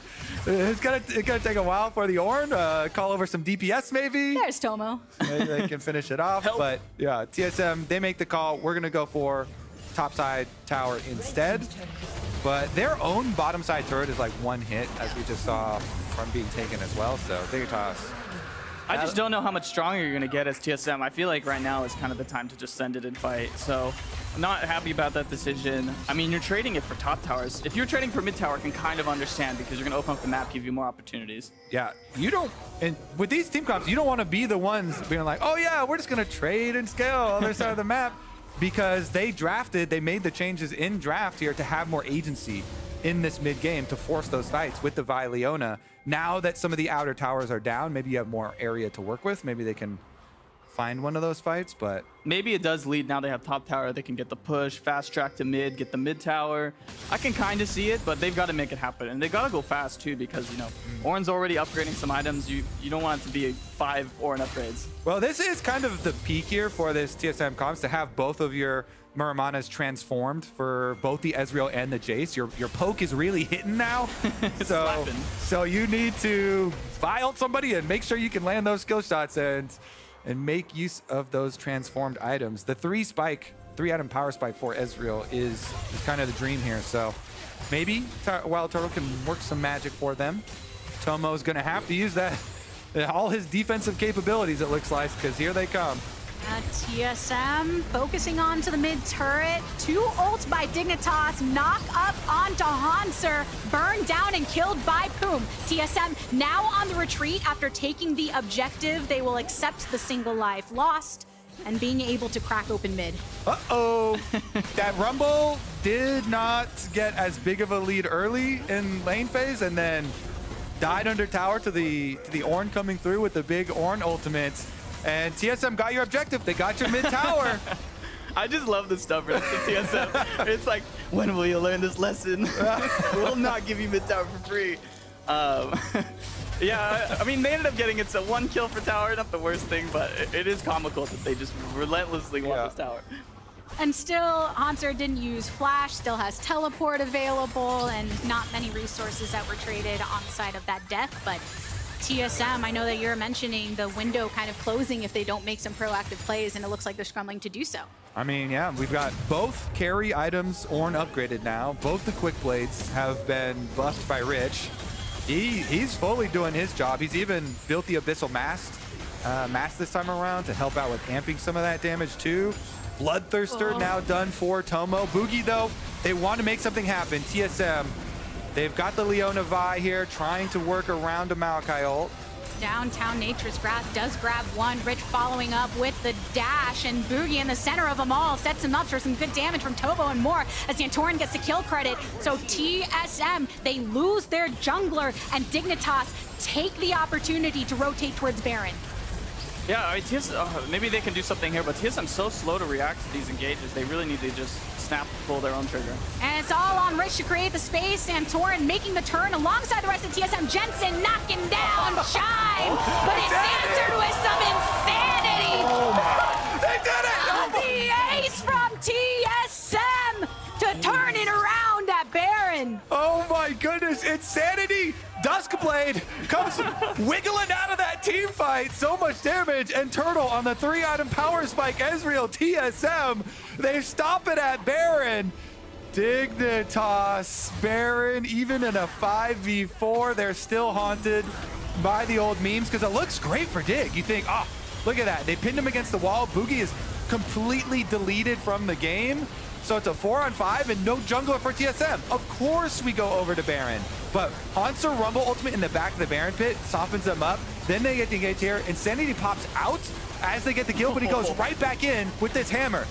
It's gonna take a while for the Ornn. Call over some DPS maybe. There's Tomo. They can finish it off. Help. But yeah, TSM, they make the call. We're gonna go for topside tower instead. But their own bottom side turret is like 1 hit, as we just saw from being taken as well. So Dignitas. I just don't know how much stronger you're going to get as TSM. I feel like right now is kind of the time to just send it and fight. So I'm not happy about that decision. I mean, you're trading it for top towers. If you're trading for mid tower, I can kind of understand because you're going to open up the map, give you more opportunities. Yeah, you don't, and with these team comps, you don't want to be the ones being like, oh yeah, we're just going to trade and scale on the other side of the map, because they made the changes in draft here to have more agency in this mid game to force those fights with the Vi Leona. Now that some of the outer towers are down, maybe you have more area to work with. Maybe they can find one of those fights, but maybe it does lead. Now they have top tower, they can get the push, fast track to mid, get the mid tower. I can kind of see it, but they've got to make it happen, and they got to go fast too, because you know Ornn's already upgrading some items. You don't want it to be 5 Ornn upgrades. Well, this is kind of the peak here for this TSM comps, to have both of your Muramanas transformed for both the Ezreal and the Jayce. Your poke is really hitting now. so you need to Vi ult somebody and make sure you can land those skill shots and make use of those transformed items. The 3-item power spike for Ezreal is kind of the dream here. So maybe WildTurtle can work some magic for them. Tomo's gonna have to use that all his defensive capabilities, it looks like, because here they come. TSM focusing on to the mid turret. 2 ults by Dignitas. Knock up onto Hauntzer. Burned down and killed by Poome. TSM now on the retreat after taking the objective. They will accept the single life lost and being able to crack open mid. Uh-oh. That Rumble did not get as big of a lead early in lane phase and then died under tower to the Ornn coming through with the big Ornn ultimate. And TSM got your objective. They got your mid tower. I just love this stuff for TSM. It's like, when will you learn this lesson? We'll not give you mid tower for free. Yeah, I mean, they ended up getting it's a 1 kill for tower, not the worst thing, but it is comical that they just relentlessly want this tower. And still, Hauntzer didn't use flash, still has teleport available, and not many resources that were traded on the side of that death, but TSM, I know that you're mentioning the window kind of closing if they don't make some proactive plays, and it looks like they're scrambling to do so. I mean, yeah, we've got both carry items Ornn upgraded now. Both the quick blades have been buffed by Rich. He's fully doing his job. He's even built the Abyssal Mast this time around to help out with amping some of that damage too. Bloodthirster now done for Tomo. Bugi though, they want to make something happen. TSM, they've got the Leona Vi here trying to work around a Maokai ult. Downtown Nature's Grasp does grab one. Rich following up with the dash, and Bugi in the center of them all sets him up for some good damage from Tomo and more as Santorin gets the kill credit. So TSM, they lose their jungler, and Dignitas take the opportunity to rotate towards Baron. Yeah, I mean, maybe they can do something here, but TSM's so slow to react to these engages. They really need to just pull their own trigger. And it's all on Rich to create the space. Santorin making the turn alongside the rest of TSM. Jensen knocking down Chime, but it's answered with some insanity. They did it! The ace from TSM to turn it around at Baron. Oh my goodness, insanity! Duskblade comes wiggling out of that team fight. So much damage, and Turtle on the 3-item power spike. Ezreal, TSM, they stop it at Baron. Dignitas, Baron, even in a 5v4, they're still haunted by the old memes because it looks great for Dig. You think, oh, look at that. They pinned him against the wall. Bugi is completely deleted from the game. So it's a 4-on-5 and no jungler for TSM. Of course we go over to Baron. But Hauntzer Rumble ultimate in the back of the Baron pit softens them up. Then they get the engage here. Insanity pops out as they get the kill, but he goes right back in with this hammer.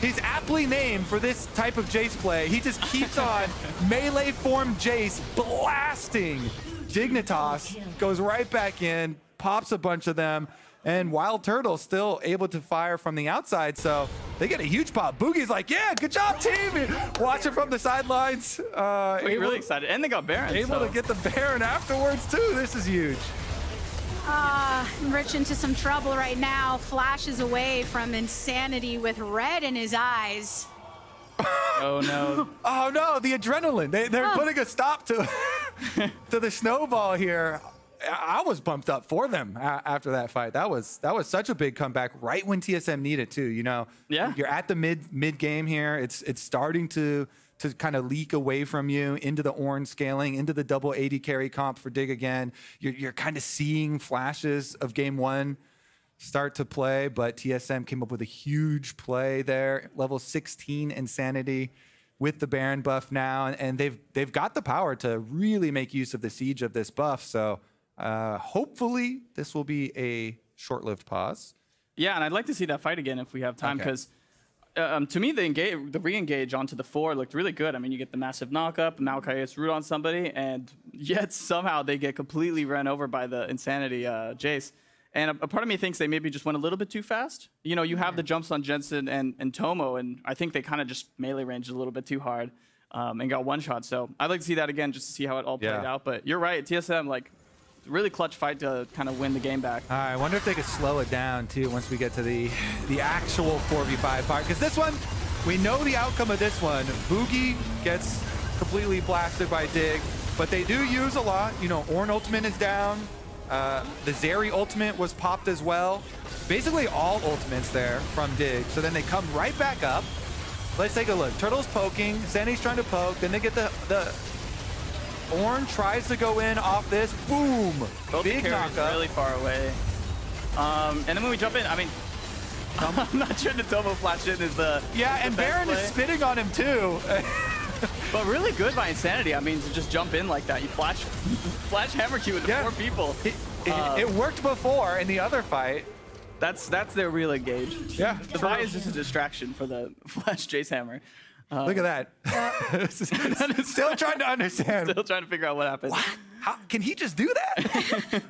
He's aptly named for this type of Jayce play. He just keeps on melee form Jayce blasting. Dignitas goes right back in, pops a bunch of them, and WildTurtle still able to fire from the outside, so they get a huge pop. Boogie's like, yeah, good job, team. Watching from the sidelines. We're really excited. And they got Baron. Able to get the Baron afterwards, too. This is huge. Rich into some trouble right now. Flashes away from insanity with red in his eyes. Oh, no. Oh, no, the adrenaline. They're putting a stop to, to the snowball here. I was bumped up for them after that fight. That was such a big comeback right when TSM needed to. You know, yeah. You're at the mid game here. It's starting to kind of leak away from you into the Ornn scaling, into the double AD carry comp for Dig again. You're kind of seeing flashes of game one start to play, but TSM came up with a huge play there. Level 16 Insanity with the Baron buff now, and they've got the power to really make use of the siege of this buff. So. Hopefully this will be a short-lived pause. Yeah, and I'd like to see that fight again if we have time, because to me the re-engage onto the 4 looked really good. I mean, you get the massive knock-up, Maokai gets root on somebody, and yet somehow they get completely run over by the Insanity Jayce. And a part of me thinks they maybe just went a little bit too fast. You know, you have the jumps on Jensen and Tomo, and I think they kind of just melee ranged a little bit too hard and got one shot. So I'd like to see that again just to see how it all played out. But you're right, TSM, like, really clutch fight to kind of win the game back. I wonder if they could slow it down too once we get to the actual 4v5 part, because this one, we know the outcome of this one. Bugi gets completely blasted by Dig, but they do use a lot. You know, Ornn ultimate is down. The Zeri ultimate was popped as well. Basically all ultimates there from Dig. So then they come right back up. Let's take a look. Turtle's poking, Sandy's trying to poke, then they get the Ornn tries to go in off this. Boom! Both big knockup. Really far away. And then when we jump in, I mean, I'm not sure the Tomo flash in is the and the best Baron is play. spitting on him too. But really good by Insanity. I mean, to just jump in like that, you flash hammer Q into 4 people. It worked before in the other fight. That's their real engage. Yeah. The Vi is just a distraction for the flash Jayce hammer. Look at that. Still trying to understand. Still trying to figure out what happened. How can he just do that?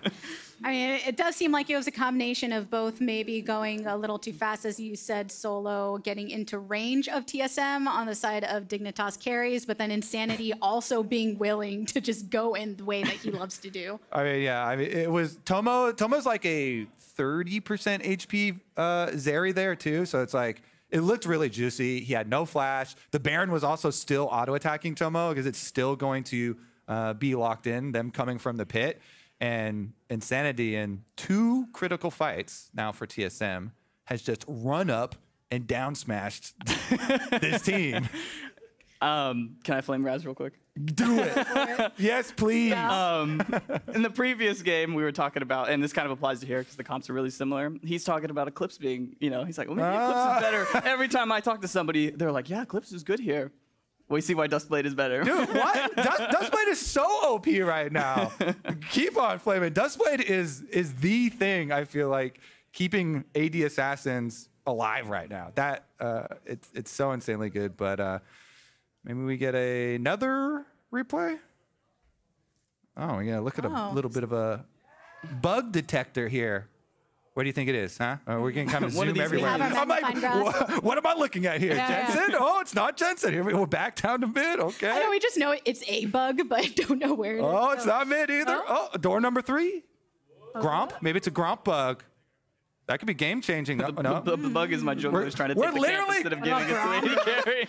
I mean, it does seem like it was a combination of both maybe going a little too fast, as you said, solo, getting into range of TSM on the side of Dignitas carries, but then Insanity also being willing to just go in the way that he loves to do. I mean, yeah. I mean, it was Tomo's like a 30% HP Zeri there too, so it's like it looked really juicy. He had no flash. The Baron was also still auto attacking Tomo because it's still going to be locked in. Them coming from the pit. And Insanity in 2 critical fights now for TSM has just run up and down smashed this team. Can I flame Raz real quick? Do it. Yes, please. Yeah. In the previous game, we were talking about, and this kind of applies to here because the comps are really similar. He's talking about Eclipse being, he's like, well, maybe Eclipse is better. Every time I talk to somebody, they're like, yeah, Eclipse is good here. We see why Duskblade is better. Dude, what? Duskblade is so OP right now. Keep on flaming. Duskblade is the thing, I feel like, keeping AD assassins alive right now. That it's so insanely good. But maybe we get another replay. Oh, yeah. Look at a little bit of a bug detector here. What do you think it is, huh? We're going to kind of zoom everywhere. I'm like, what am I looking at here? Jensen? Oh, it's not Jensen. Here we're back down to mid. Okay. I know we just know it's a bug, but I don't know where it is. Oh, it's not mid either. Oh, door number 3. Gromp. Maybe it's a Gromp bug. That could be game changing. No. The bug is my jungler who's trying to take the camp instead of giving it to AD carry.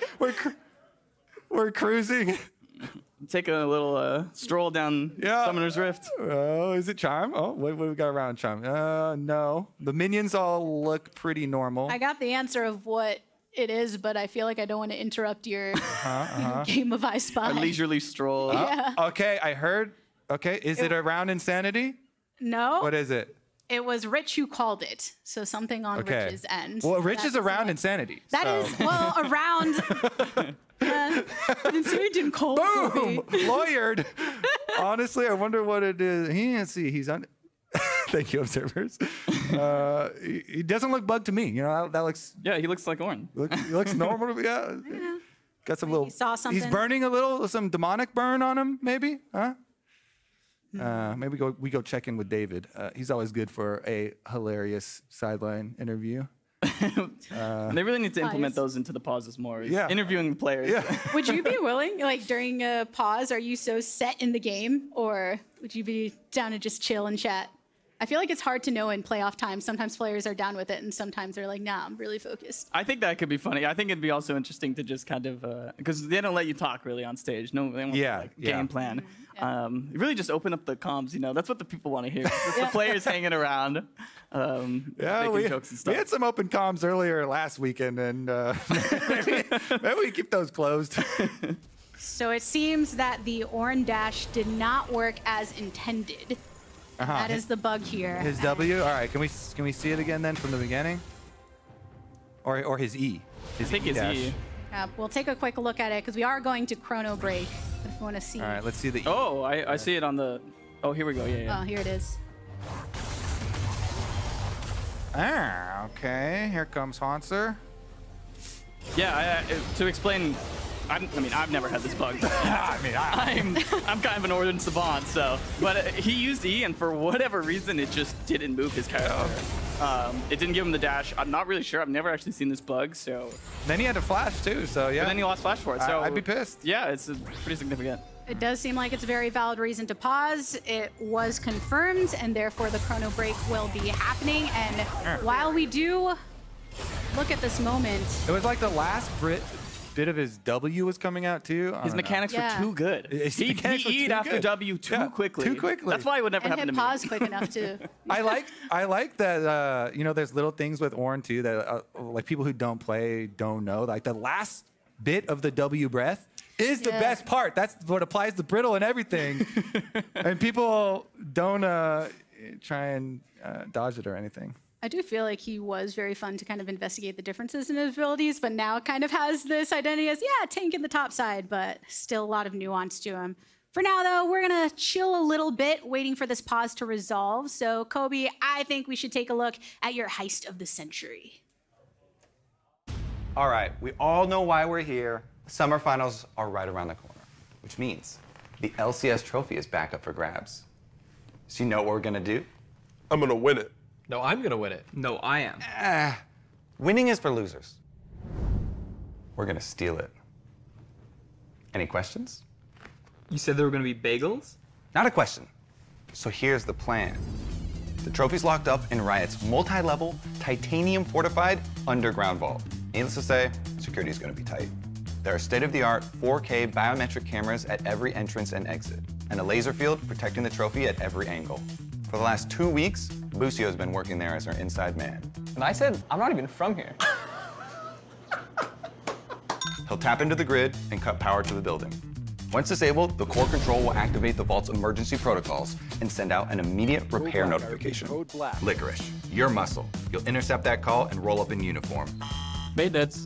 We're cruising. Taking a little stroll down Summoner's Rift. Oh, is it Chime? Oh, what we got around Chime? No. The minions all look pretty normal. I got the answer of what it is, but I feel like I don't want to interrupt your game of I Spy. A leisurely stroll. Yeah. Okay, I heard. Okay, is it around Insanity? No. What is it? It was Rich who called it, so something on Rich's end. Well, Rich is around Insanity. That is, well, around. Insanity didn't call it. Boom! Lawyered. Honestly, I wonder what it is. He can't see. He's on. Thank you, observers. He doesn't look bugged to me. That looks. Yeah, he looks like Ornn. He looks normal to me. Yeah. Got some little. Saw something. He's burning some demonic burn on him, maybe, huh? Maybe we go check in with David. He's always good for a hilarious sideline interview. They really need to implement those into the pauses more. Interviewing the players. Yeah. Would you be willing, like during a pause, are you so set in the game, or would you be down to just chill and chat? I feel like it's hard to know in playoff time. Sometimes players are down with it, and sometimes they're like, nah, I'm really focused. I think that could be funny. I think it'd be also interesting to just kind of, because they don't let you talk really on stage. No, they don't game plan. Really just open up the comms, That's what the people want to hear. Just the players hanging around, making jokes and stuff. We had some open comms earlier last weekend, and maybe we keep those closed. So it seems that the Ornn dash did not work as intended. That is the bug here. His W. All right, can we see it again then from the beginning? Or his E. I think his E. We'll take a quick look at it because we are going to chrono break. If you want to see. All right, let's see the E. Oh, I see it on the. Oh, here we go. Yeah. Oh, here it is. Okay. Here comes Hauntzer. Yeah. To explain. I've never had this bug. I'm kind of an Ornn savant, but he used E, and for whatever reason, it just didn't move his character. It didn't give him the dash. I'm not really sure. I've never actually seen this bug, so. Then he had to flash too, so yeah. And then he lost flash for it, so. I'd be pissed. Yeah, it's pretty significant. It does seem like it's a very valid reason to pause. It was confirmed, and therefore the chrono break will be happening. And while we do look at this moment, it was like the last bit of his W was coming out too. His mechanics were too good. He E'd after W too quickly. Too quickly. That's why it would never happen to me. And hit pause quick enough too. I like that. There's little things with Ornn too that like people who don't play don't know. Like the last bit of the W breath is the best part. That's what applies to brittle and everything. And people don't try and dodge it or anything. I do feel like he was very fun to kind of investigate the differences in his abilities, but now kind of has this identity as, yeah, tank in the top side, but still a lot of nuance to him. For now, though, we're going to chill a little bit, waiting for this pause to resolve. So, Kobe, I think we should take a look at your heist of the century. All right, we all know why we're here. Summer finals are right around the corner, which means the LCS trophy is back up for grabs. So you know what we're going to do? I'm going to win it. No, I'm gonna win it. No, I am. Winning is for losers. We're gonna steal it. Any questions? You said there were gonna be bagels? Not a question. So here's the plan. The trophy's locked up in Riot's multi-level, titanium-fortified underground vault. Needless to say, security is gonna be tight. There are state-of-the-art 4K biometric cameras at every entrance and exit, and a laser field protecting the trophy at every angle. For the last 2 weeks, Busio's been working there as our inside man. And I said, I'm not even from here. He'll tap into the grid and cut power to the building. Once disabled, the core control will activate the vault's emergency protocols and send out an immediate repair notification. Licorice, your muscle. You'll intercept that call and roll up in uniform. Maintenance.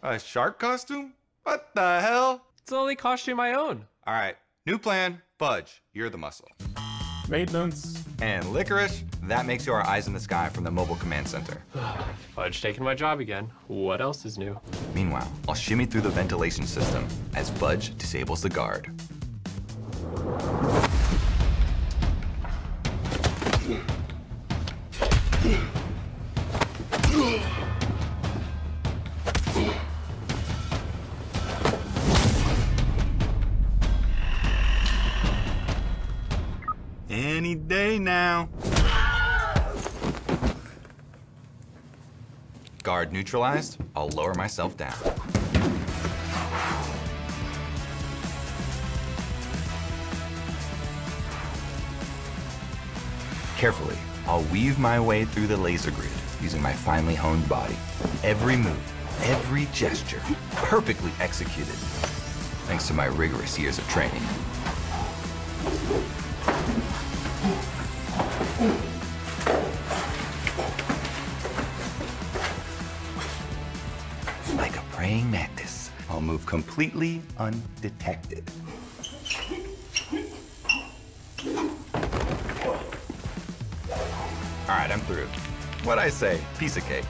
A shark costume? What the hell? It's the only costume I own. All right, new plan, Fudge, you're the muscle. Maintenance. And Licorice, that makes you our eyes in the sky from the mobile command center. Fudge taking my job again. What else is new? Meanwhile, I'll shimmy through the ventilation system as Fudge disables the guard. Any day now. Guard neutralized, I'll lower myself down. Carefully, I'll weave my way through the laser grid using my finely honed body. Every move, every gesture, perfectly executed, thanks to my rigorous years of training. Like a praying mantis, I'll move completely undetected. All right, I'm through. What'd I say? Piece of cake.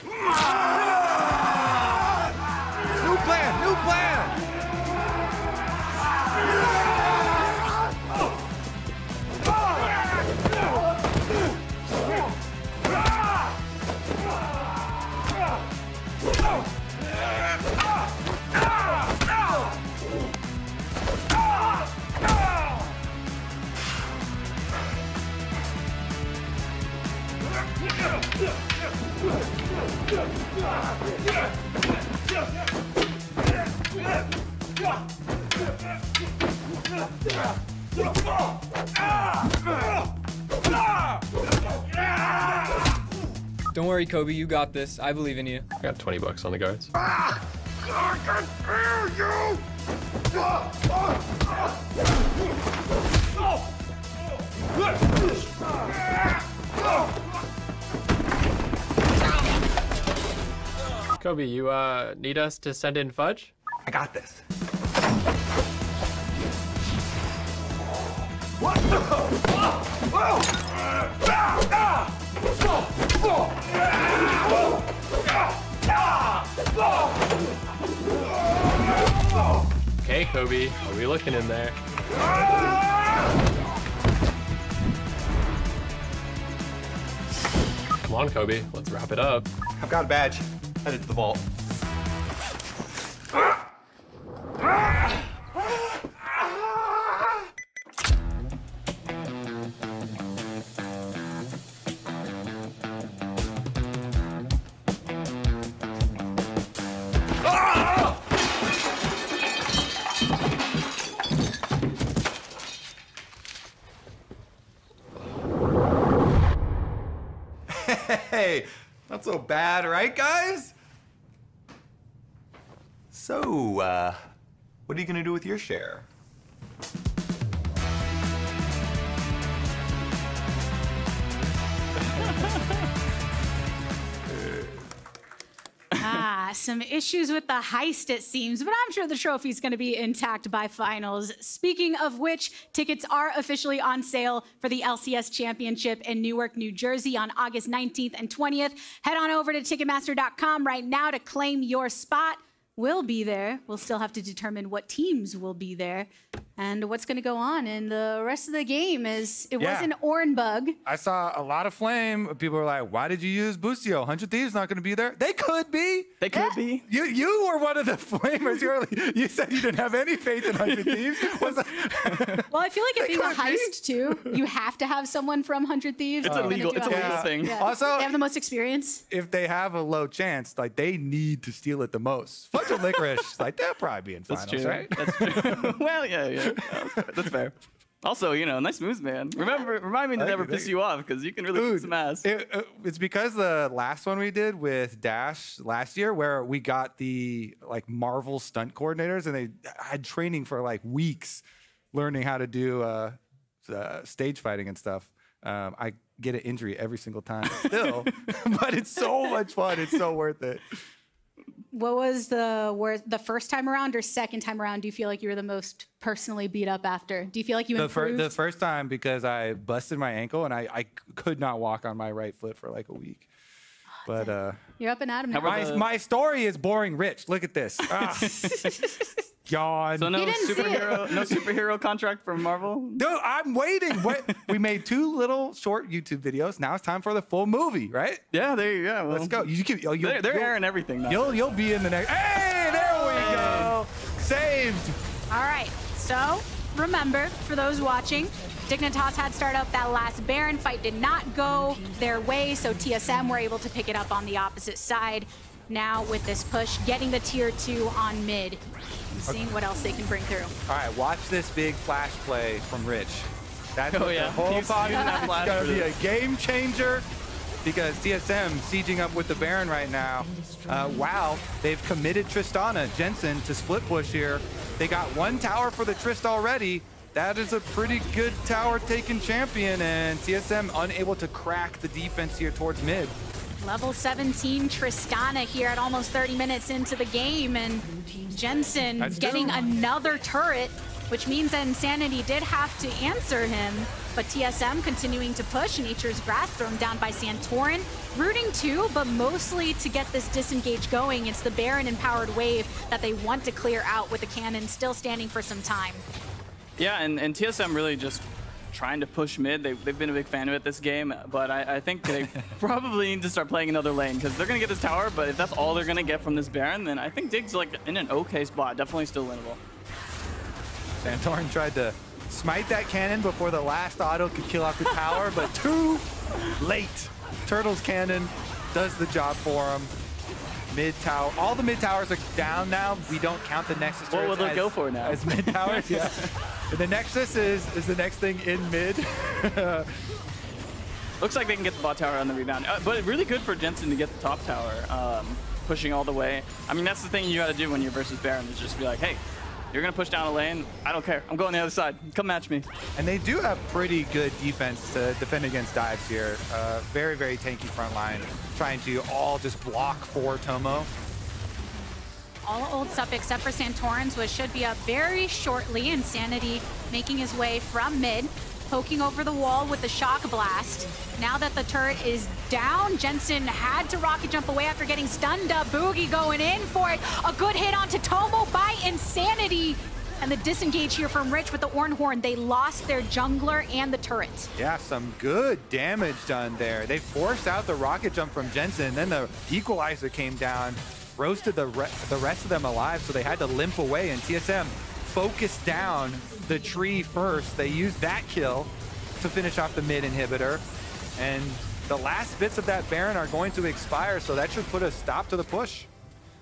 New plan, new plan! Don't worry, Kobe, you got this. I believe in you. I got 20 bucks on the guards. Kobe, you need us to send in Fudge? I got this. Okay, Kobe, are we looking in there? Come on, Kobe, let's wrap it up. I've got a badge. Headed to the vault. Hey, not so bad, right, guys? So, what are you gonna do with your share? Some issues with the heist, it seems, but I'm sure the trophy's going to be intact by finals. Speaking of which, tickets are officially on sale for the LCS Championship in Newark, New Jersey on August 19th and 20th. Head on over to Ticketmaster.com right now to claim your spot. We'll be there. We'll still have to determine what teams will be there and what's going to go on in the rest of the game. Was an Ornn bug. I saw a lot of flame. People were like, why did you use Boostio? 100 Thieves not going to be there. They could be. They could be. You were one of the flamers early. You said you didn't have any faith in 100 Thieves. Well, I feel like it being a heist, too, you have to have someone from 100 Thieves. It's illegal. It's a legal thing. Yeah. Also, they have the most experience. If they have a low chance, like, they need to steal it the most. Bunch of licorice, like, they'll probably be in finals, That's true. right? That's true. Well, yeah. That's fair. Also, nice moves, man. Remind me to never piss you off, because you can really kick some ass. It's because the last one we did with Dash last year, where we got the Marvel stunt coordinators, and they had training for weeks, learning how to do stage fighting and stuff. I get an injury every single time, still, but it's so much fun. It's so worth it. What was the first time around or second time around? Do you feel like you were the most personally beat up after? Do you feel like you improved? The first time, because I busted my ankle and I could not walk on my right foot for a week. But you're up and at 'em now. My story is boring rich. Look at this. Yawn. So no superhero contract from Marvel? Dude, I'm waiting. We made 2 little short YouTube videos. Now it's time for the full movie, right? Yeah, well, let's go. They're airing everything now. You'll be in the next. Hey, there we go. Saved. All right. So remember, for those watching, Dignitas had started up that last Baron fight, did not go their way, so TSM were able to pick it up on the opposite side. Now with this push, getting the tier 2 on mid and seeing what else they can bring through. All right, watch this big flash play from Rich. That's the whole pod is going to be a game changer, because TSM sieging up with the Baron right now. Wow, they've committed Tristana, Jensen to split push here. They got 1 tower for the Trist already. That is a pretty good tower-taking champion, and TSM unable to crack the defense here towards mid. Level 17 Tristana here at almost 30 minutes into the game, and Jensen getting another turret, which means that Insanity did have to answer him, but TSM continuing to push. Nature's Grass thrown down by Santorin. Rooting too, but mostly to get this disengage going. It's the Baron empowered wave that they want to clear out, with the cannon still standing for some time. Yeah, and TSM really just trying to push mid. They've been a big fan of it this game, but I think they probably need to start playing another lane, because they're going to get this tower, but if that's all they're going to get from this Baron, then I think Dig's in an okay spot. Definitely still winnable. Santorin tried to smite that cannon before the last auto could kill off the tower, but too late. Turtle's cannon does the job for him. Mid tower, all the mid towers are down now. We don't count the Nexus turrets. What will they go for now? As mid towers, yeah. And the Nexus is the next thing in mid. Looks like they can get the bot tower on the rebound, but really good for Jensen to get the top tower, pushing all the way. I mean, that's the thing you got to do when you're versus Baron, is just be like, hey, you're going to push down a lane. I don't care. I'm going the other side. Come match me. And they do have pretty good defense to defend against dives here. Very, very tanky front line, trying to all just block for Tomo. All old stuff except for Santorin's, which should be up very shortly. Insanity making his way from mid, poking over the wall with the shock blast. Now that the turret is down, Jensen had to rocket jump away after getting stunned up. Bugi going in for it. A good hit onto Tomo by Insanity. And the disengage here from Rich with the Ornn Horn. They lost their jungler and the turret. Yeah, some good damage done there. They forced out the rocket jump from Jensen, then the equalizer came down, roasted the rest of them alive, so they had to limp away, and TSM focused down the tree first. They used that kill to finish off the mid inhibitor, and the last bits of that Baron are going to expire, so that should put a stop to the push.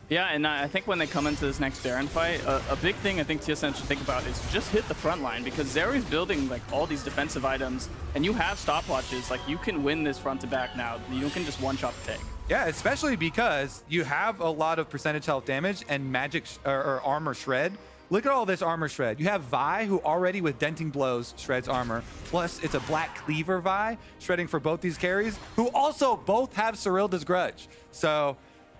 Yeah, and I think when they come into this next Baron fight, a big thing I think TSM should think about is just hit the front line, because Zeri's building all these defensive items, and you have stopwatches. You can win this front to back now. You can just one-shot the tank. Yeah, especially because you have a lot of percentage health damage and magic or armor shred Look at all this armor shred. You have Vi, who already with denting blows shreds armor. Plus, it's a black cleaver Vi shredding for both these carries, who also both have Cyrilda's Grudge. So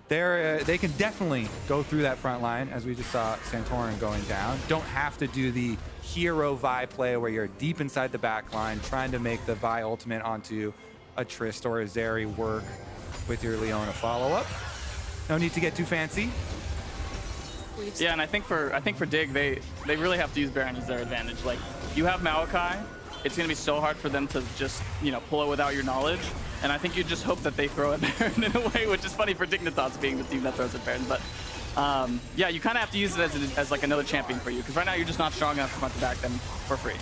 they can definitely go through that front line, as we just saw Santorin going down. Don't have to do the hero Vi play where you're deep inside the back line, trying to make the Vi ultimate onto a Trist or a Zeri work with your Leona follow-up. No need to get too fancy. Yeah, and I think for Dig, they really have to use Baron as their advantage. Like, you have Maokai, it's gonna be so hard for them to just, you know, pull it without your knowledge. And I think you just hope that they throw at Baron in a way, which is funny for Dignitas being the team that throws at Baron. But yeah, you kind of have to use it as like another champion for you, because right now you're just not strong enough to front to back them for free.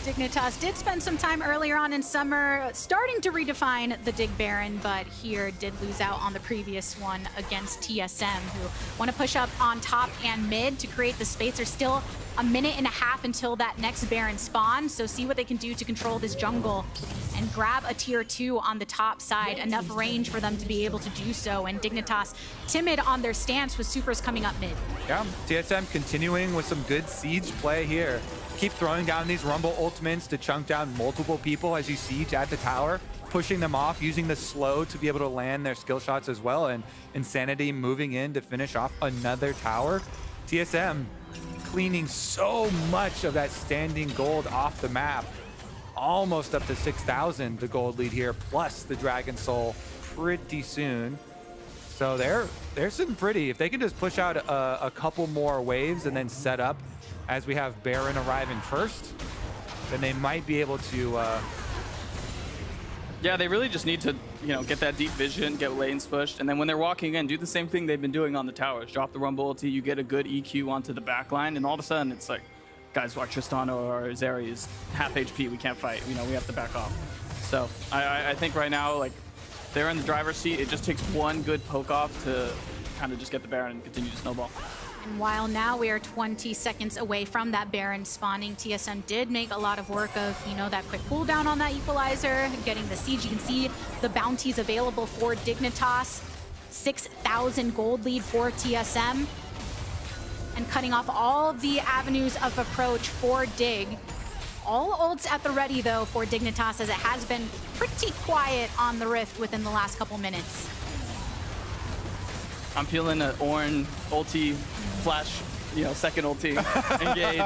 Dignitas did spend some time earlier on in summer starting to redefine the Dig Baron, but here did lose out on the previous one against TSM, who want to push up on top and mid to create the space. There's still a minute and a half until that next Baron spawn, so see what they can do to control this jungle and grab a tier 2 on the top side. Enough range for them to be able to do so, and Dignitas timid on their stance with supers coming up mid. Yeah, TSM continuing with some good siege play here. Keep throwing down these Rumble ultimates to chunk down multiple people as you siege at the tower, pushing them off, using the slow to be able to land their skill shots as well, and Insanity moving in to finish off another tower. TSM cleaning so much of that standing gold off the map, almost up to 6,000, the gold lead here, plus the Dragon Soul pretty soon. So they're sitting pretty. If they can just push out a couple more waves and then set up as we have Baron arriving first, then they might be able to... Yeah, they really just need to, you know, get that deep vision, get lanes pushed, and then when they're walking in, do the same thing they've been doing on the towers. Drop the Rumble ulti, you get a good EQ onto the back line, and all of a sudden it's like, guys, our Tristana or Zeri is half HP, we can't fight, you know, we have to back off. So I think right now, like, they're in the driver's seat. It just takes one good poke off to kind of just get the Baron and continue to snowball. And while now we are 20 seconds away from that Baron spawning, TSM did make a lot of work of, you know, that quick cooldown on that equalizer, getting the siege. You can see the bounties available for Dignitas. 6,000 gold lead for TSM. And cutting off all the avenues of approach for Dig. All ults at the ready, though, for Dignitas, as it has been pretty quiet on the Rift within the last couple minutes. I'm feeling an Ornn ulti flash, you know, second ulti engage.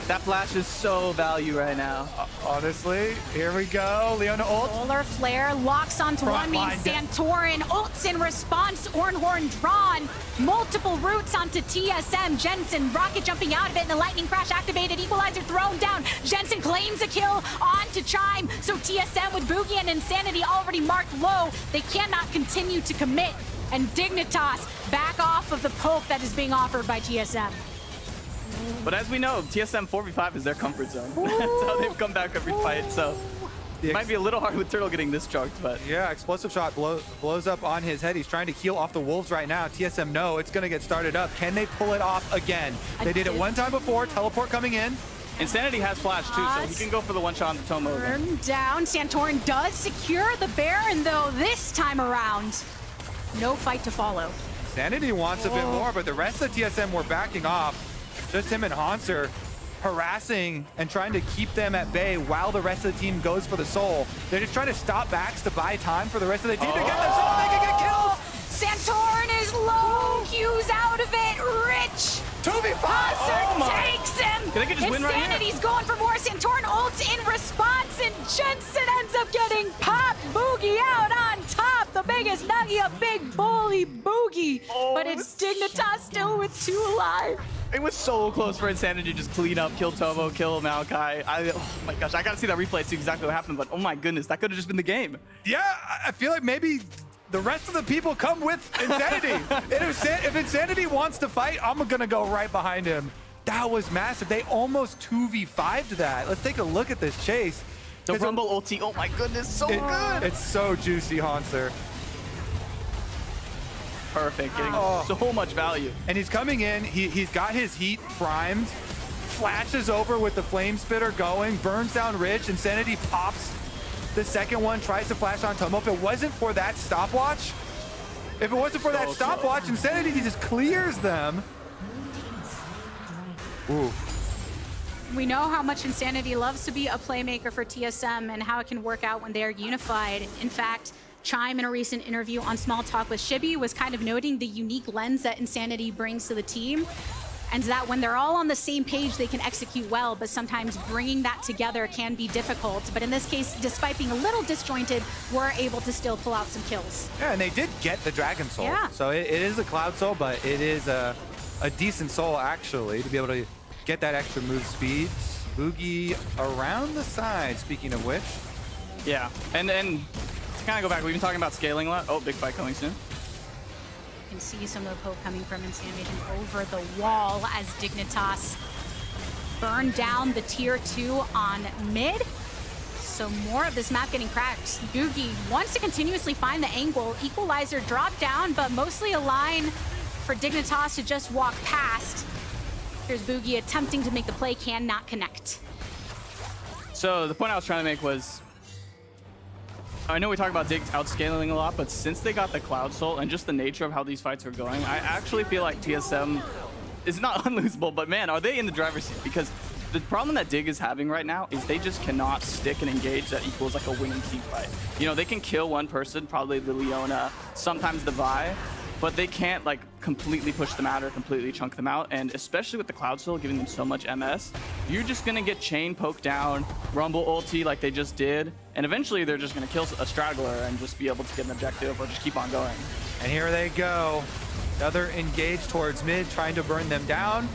That flash is so value right now. Honestly, here we go. Leona ult. Solar Flare locks onto one main. Santorin ults in response. Ornn drawn. Multiple routes onto TSM. Jensen rocket jumping out of it, and the lightning crash activated. Equalizer thrown down. Jensen claims a kill onto Chime. So TSM with Bugi and Insanity already marked low. They cannot continue to commit. And Dignitas back off of the poke that is being offered by TSM. But as we know, TSM 4v5 is their comfort zone. That's how they've come back every fight. So it might be a little hard with Turtle getting this choked, but... Yeah, explosive shot blows up on his head. He's trying to heal off the Wolves right now. TSM, no, it's going to get started up. Can they pull it off again? They did it one time before. Teleport coming in. Insanity has flash too, so he can go for the one-shot on the Tomo. Turn down. Santorin does secure the Baron, though, this time around. No fight to follow. Sanity wants a bit more, but the rest of TSM were backing off. Just him and Hauntzer harassing and trying to keep them at bay while the rest of the team goes for the soul. They're just trying to stop backs to buy time for the rest of the team to get the soul. They can get kills. Santorin is low. Q's out of it. Rich. 2v5. Hauntzer takes him. Can they just win right here? Insanity's going for more. Santorin ults in response, and Jensen ends up getting popped. Bugi out on top. The biggest nuggy, a big bully Bugi. But it's Dignitas still with 2 alive. It was so close for Insanity to just clean up, kill Tomo, kill Maokai. Oh my gosh, I gotta see that replay to see exactly what happened, but oh my goodness, that could have just been the game. Yeah, I feel like maybe the rest of the people come with Insanity. If Insanity wants to fight, I'm gonna go right behind him. That was massive. They almost 2v5'd that. Let's take a look at this chase. The Rumble ulti, oh my goodness, so good. It's so juicy, Hauntzer. Perfect, getting so much value. And he's coming in, he's got his heat primed, flashes over with the flame spitter going, burns down Rich, Insanity pops the second one, tries to flash on Tomo. If it wasn't for that stopwatch, Insanity just clears them. Ooh. We know how much Insanity loves to be a playmaker for TSM and how it can work out when they are unified. In fact, Chime, in a recent interview on Small Talk with Shibby, was kind of noting the unique lens that Insanity brings to the team, and that when they're all on the same page, they can execute well, but sometimes bringing that together can be difficult. But in this case, despite being a little disjointed, we're able to still pull out some kills. Yeah, and they did get the Dragon Soul. Yeah. So it is a Cloud Soul, but it is a decent soul, actually, to be able to get that extra move speed. Bugi around the side, speaking of which. Yeah, and to kind of go back, we've been talking about scaling a lot. Oh, big fight coming soon. You can see some of the poke coming from Insanity over the wall as Dignitas burn down the tier 2 on mid. So more of this map getting cracked. Bugi wants to continuously find the angle. Equalizer drop down, but mostly a line for Dignitas to just walk past. Here's Bugi attempting to make the play, cannot connect. So the point I was trying to make was, I know we talk about Dig's outscaling a lot, but since they got the Cloud Soul and just the nature of how these fights are going, I actually feel like TSM is not unlosable, but man, are they in the driver's seat? Because the problem that Dig is having right now is they just cannot stick and engage that equals like a winning team fight. You know, they can kill one person, probably the Leona, sometimes the Vi, but they can't like completely push them out or completely chunk them out. And especially with the Cloud Soul giving them so much MS, you're just gonna get chain poked down, Rumble ulti like they just did, and eventually they're just gonna kill a straggler and just be able to get an objective or just keep on going. And here they go. Another engage towards mid, trying to burn them down.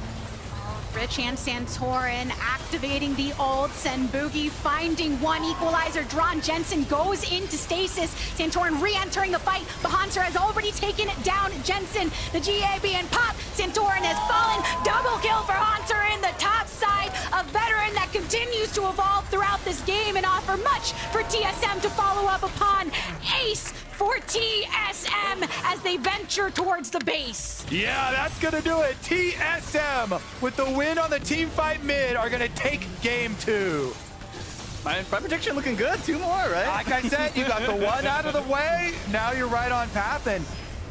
Rich and Santorin activating the ults, and Bugi finding one equalizer drawn. Jensen goes into stasis. Santorin re-entering the fight, but Hauntzer has already taken it down. Jensen, the GAB and pop. Santorin has fallen. Double kill for Hauntzer in the top side. A veteran that continues to evolve throughout this game and offer much for TSM to follow up upon. Ace for TSM as they venture towards the base. Yeah, that's gonna do it. TSM with the win on the team fight mid are gonna take game 2. My prediction looking good. 2 more, right? Like I said, you got the one out of the way. Now you're right on path, and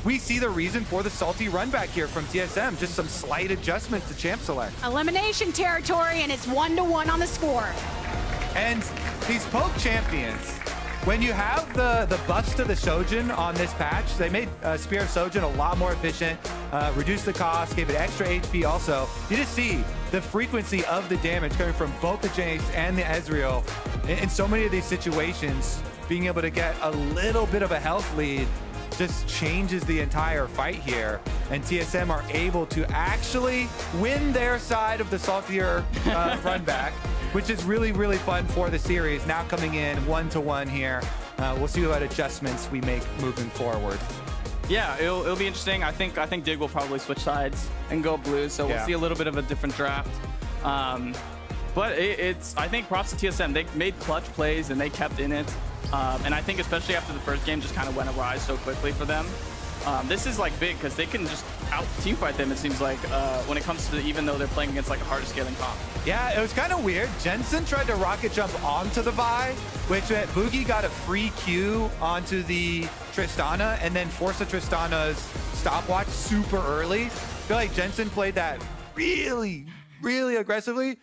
we see the reason for the salty run back here from TSM. Just some slight adjustments to champ select. Elimination territory, and it's 1-1 on the score. And these poke champions, when you have the bust of the Sojin on this patch, they made Spear of Sojin a lot more efficient, reduced the cost, gave it extra HP also. You just see the frequency of the damage coming from both the Jayce and the Ezreal. In so many of these situations, being able to get a little bit of a health lead just changes the entire fight here. And TSM are able to actually win their side of the saltier run back, which is really, really fun for the series. Now coming in 1-1 here. We'll see what adjustments we make moving forward. Yeah, it'll be interesting. I think Dig will probably switch sides and go blue, so we'll see a little bit of a different draft. But I think props to TSM. They made clutch plays and they kept in it. And I think especially after the first game just kind of went awry so quickly for them. This is like big because they can just out team fight them, it seems like, when it comes to, even though they're playing against like a harder scaling comp. Yeah, it was kind of weird. Jensen tried to rocket jump onto the Vi, which meant Bugi got a free Q onto the Tristana and then forced the Tristana's stopwatch super early. I feel like Jensen played that really, really aggressively.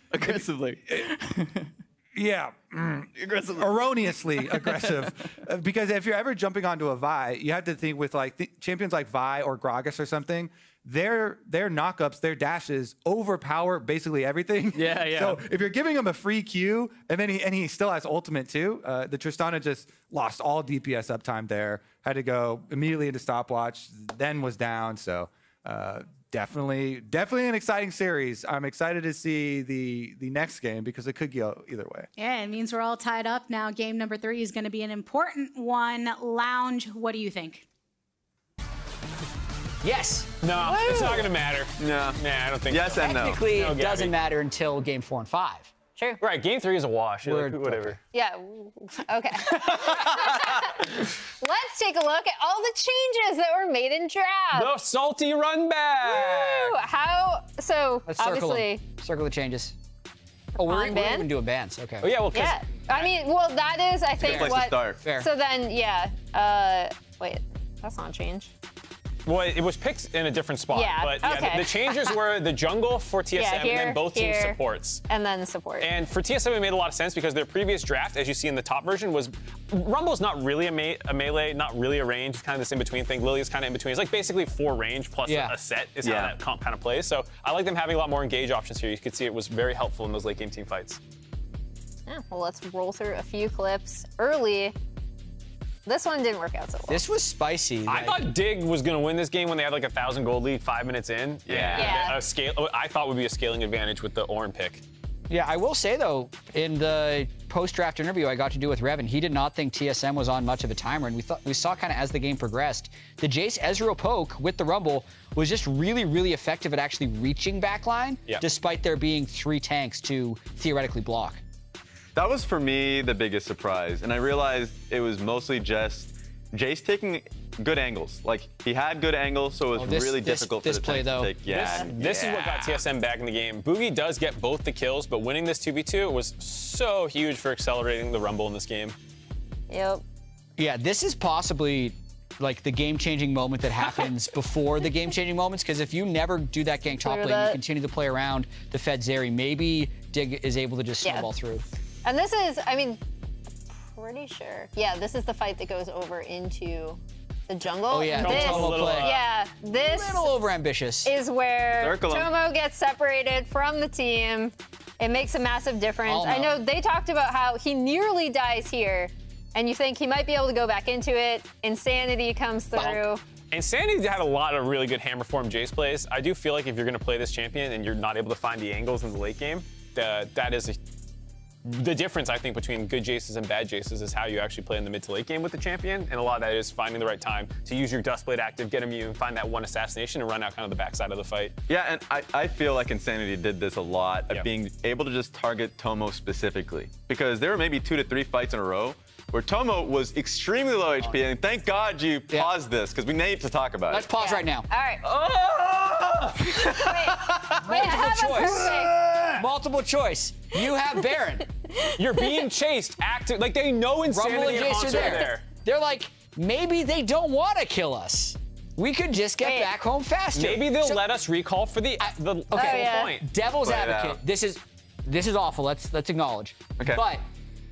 Yeah, aggressive, erroneously aggressive. Because if you're ever jumping onto a Vi, you have to think with like champions like Vi or Gragas or something. Their knockups, their dashes overpower basically everything. Yeah, yeah. So if you're giving him a free Q and then he still has ultimate too, the Tristana just lost all DPS uptime there. Had to go immediately into stopwatch, then was down. So definitely an exciting series. I'm excited to see the next game because it could go either way. Yeah, it means we're all tied up now. Game number 3 is going to be an important one. Lounge, what do you think? Yes. No, Woo! It's not going to matter. No. Nah, I don't think yes so. and no. Technically, it Gabby. doesn't matter until game 4 and 5. True. Right, game 3 is a wash. Like, whatever. Yeah, okay. Let's take a look at all the changes that were made in draft. The salty run back. Woo! So Let's obviously. circle the changes. Oh, we're even doing bands. Okay. Oh, yeah, well, yeah. I mean, well, that is, I think, Place to start. Fair. So then, yeah. Wait, that's not a change. Well, it was picked in a different spot. Yeah, But yeah, okay. the changes were the jungle for TSM Yeah, here, and then both teams here, supports. And then support. And for TSM, it made a lot of sense because their previous draft, as you see in the top version, was Rumble's not really a melee, not really a range, it's kind of this in-between thing. Lily's kind of in between. It's like basically 4 range plus a set is how that comp kind of plays. So I like them having a lot more engage options here. You could see it was very helpful in those late game team fights. Yeah, well, let's roll through a few clips early. This one didn't work out so well. This was spicy. I thought Dig was going to win this game when they had like 1,000 gold lead 5 minutes in. Yeah. I thought would be a scaling advantage with the Ornn pick. Yeah, I will say, though, in the post-draft interview I got to do with Revan, he did not think TSM was on much of a timer, and we saw kind of as the game progressed, the Jayce Ezreal poke with the Rumble was just really, really effective at actually reaching backline, despite there being 3 tanks to theoretically block. That was, for me, the biggest surprise, and I realized it was mostly just Jayce taking good angles. Like, he had good angles, so it was really difficult for the tanks to take. This is what got TSM back in the game. Bugi does get both the kills, but winning this 2v2 was so huge for accelerating the Rumble in this game. Yep. Yeah, this is possibly like the game-changing moment that happens before the game-changing moments, because if you never do that gank top lane, you continue to play around the Fed Zeri, maybe Dig is able to just snowball through. And this is, I mean, pretty sure. Yeah, this is the fight that goes over into the jungle. Oh, yeah. This, this a little overambitious. is where Circle 'em. Tomo gets separated from the team. It makes a massive difference. I know they talked about how he nearly dies here, and you think he might be able to go back into it. Insanity comes through. Insanity had a lot of really good hammer form Jayce plays. I do feel like if you're going to play this champion and you're not able to find the angles in the late game, that is the difference, I think, between good Jayces and bad Jayces is how you actually play in the mid to late game with the champion, and a lot of that is finding the right time to use your Dustblade active, get immune, find that one assassination, and run out kind of the backside of the fight. Yeah, and I feel like Insanity did this a lot of being able to just target Tomo specifically, because there were maybe 2 to 3 fights in a row where Tomo was extremely low HP, and thank God you paused this, because we need to talk about it. Let's pause right now. All right. Multiple choice. Multiple choice. You have Baron. You're being chased. Like, they know Insanity and Hauntzer are there. They're like, maybe they don't want to kill us. We could just get back home faster. Maybe they'll let us recall for the whole point. Devil's advocate. This is awful. Let's acknowledge. Okay. But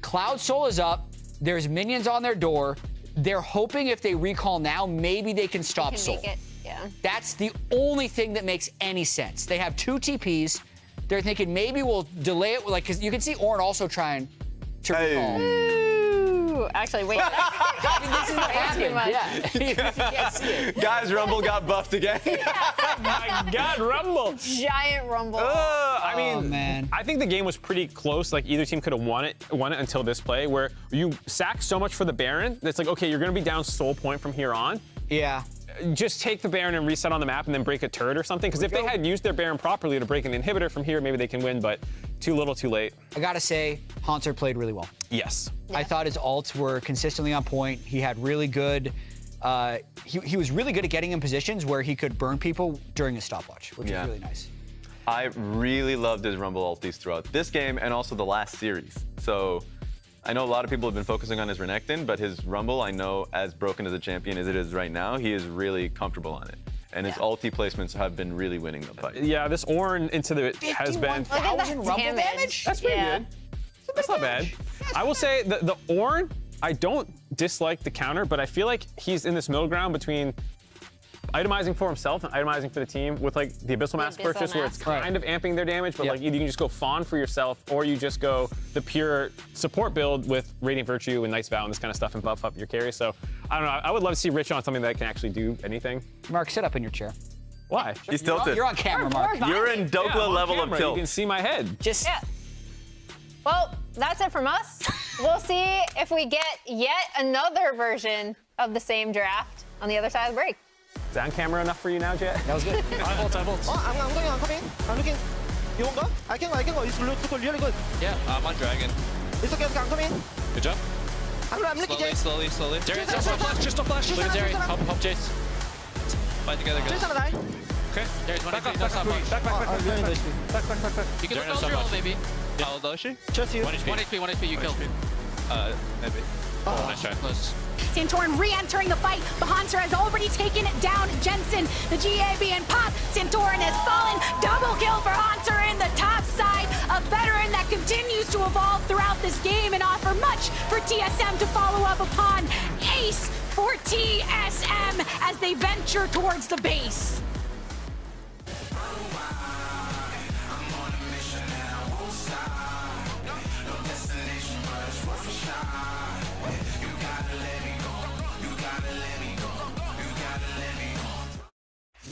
Cloud Soul is up. There's minions on their door. They're hoping if they recall now, maybe they can stop Soul. Make it. Yeah. That's the only thing that makes any sense. They have 2 TPs. They're thinking maybe we'll delay it, like, because you can see Ornn also trying to recall. Ooh, actually, wait. This is what happened. Too much. You can't see it. Guys, Rumble got buffed again. Oh my God, Rumble. Giant Rumble. I mean, I think the game was pretty close. Like, either team could have won it until this play, where you sack so much for the Baron that's like, okay, you're going to be down Soul point from here on. Yeah. Just take the Baron and reset on the map and then break a turret or something. Because if they had used their Baron properly to break an inhibitor from here, maybe they can win, but too little, too late. I gotta say, Hauntzer played really well. Yes. I thought his ults were consistently on point. He had really good, he was really good at getting in positions where he could burn people during his stopwatch, which was really nice. I really loved his Rumble ultis throughout this game and also the last series. So I know a lot of people have been focusing on his Renekton, but his Rumble, I know, as broken as a champion as it is right now, he is really comfortable on it. And his ulti placements have been really winning the fight. Yeah, this Ornn into the has been 51,000 Rumble damage? That's pretty good. That's not bad. I will say the Ornn, I don't dislike the counter, but I feel like he's in this middle ground between itemizing for himself and itemizing for the team with like the Abyssal Mask purchase where it's kind of amping their damage, but like either you can just go Fawn for yourself or you just go the pure support build with Radiant Virtue and Night's Vow and this kind of stuff and buff up your carry. So I don't know, I would love to see Rich on something that can actually do anything. Mark, sit up in your chair. Why? He's tilted. You're on camera, Mark. You're in Dokla level of tilt. You can see my head. Just Well, that's it from us. We'll see if we get yet another version of the same draft on the other side of the break. Is that on camera enough for you now, Jatt? That was good. I'm coming. I'm looking. You won't go? I can go. It's really good. Yeah, I'm on Dragon. It's okay, I'm coming. Good job. I'm looking, Jayce. Slowly. Zeri, just no flash, just no flash. Look at Zeri. Help Jayce. Fight together, guys. Okay. Zeri's 1 HP, that's not much. Back. You can look Ezreal, maybe. How old is she? Just you. 1 HP, you killed. Maybe. Oh. Nice try. Close. Santorin re-entering the fight, but Hauntzer has already taken down Jensen. The GA being popped, Santorin has fallen. Double kill for Hauntzer in the top side. A veteran that continues to evolve throughout this game and offer much for TSM to follow up upon. Ace for TSM as they venture towards the base.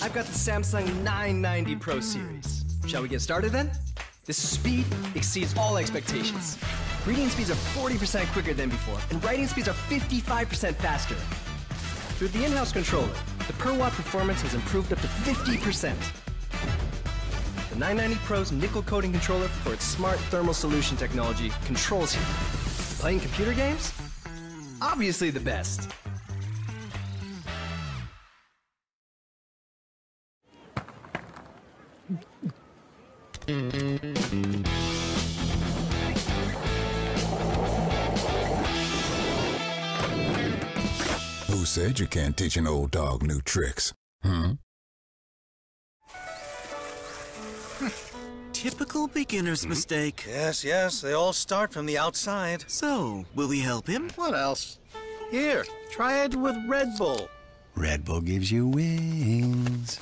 I've got the Samsung 990 Pro series. Shall we get started then? This speed exceeds all expectations. Reading speeds are 40% quicker than before, and writing speeds are 55% faster. Through the in-house controller, the per watt performance has improved up to 50%. The 990 Pro's nickel coating controller for its smart thermal solution technology controls heat. Playing computer games? Obviously the best. Who said you can't teach an old dog new tricks? Typical beginner's mistake. Yes, they all start from the outside. So, will we help him? What else? Here, try it with Red Bull. Red Bull gives you wings.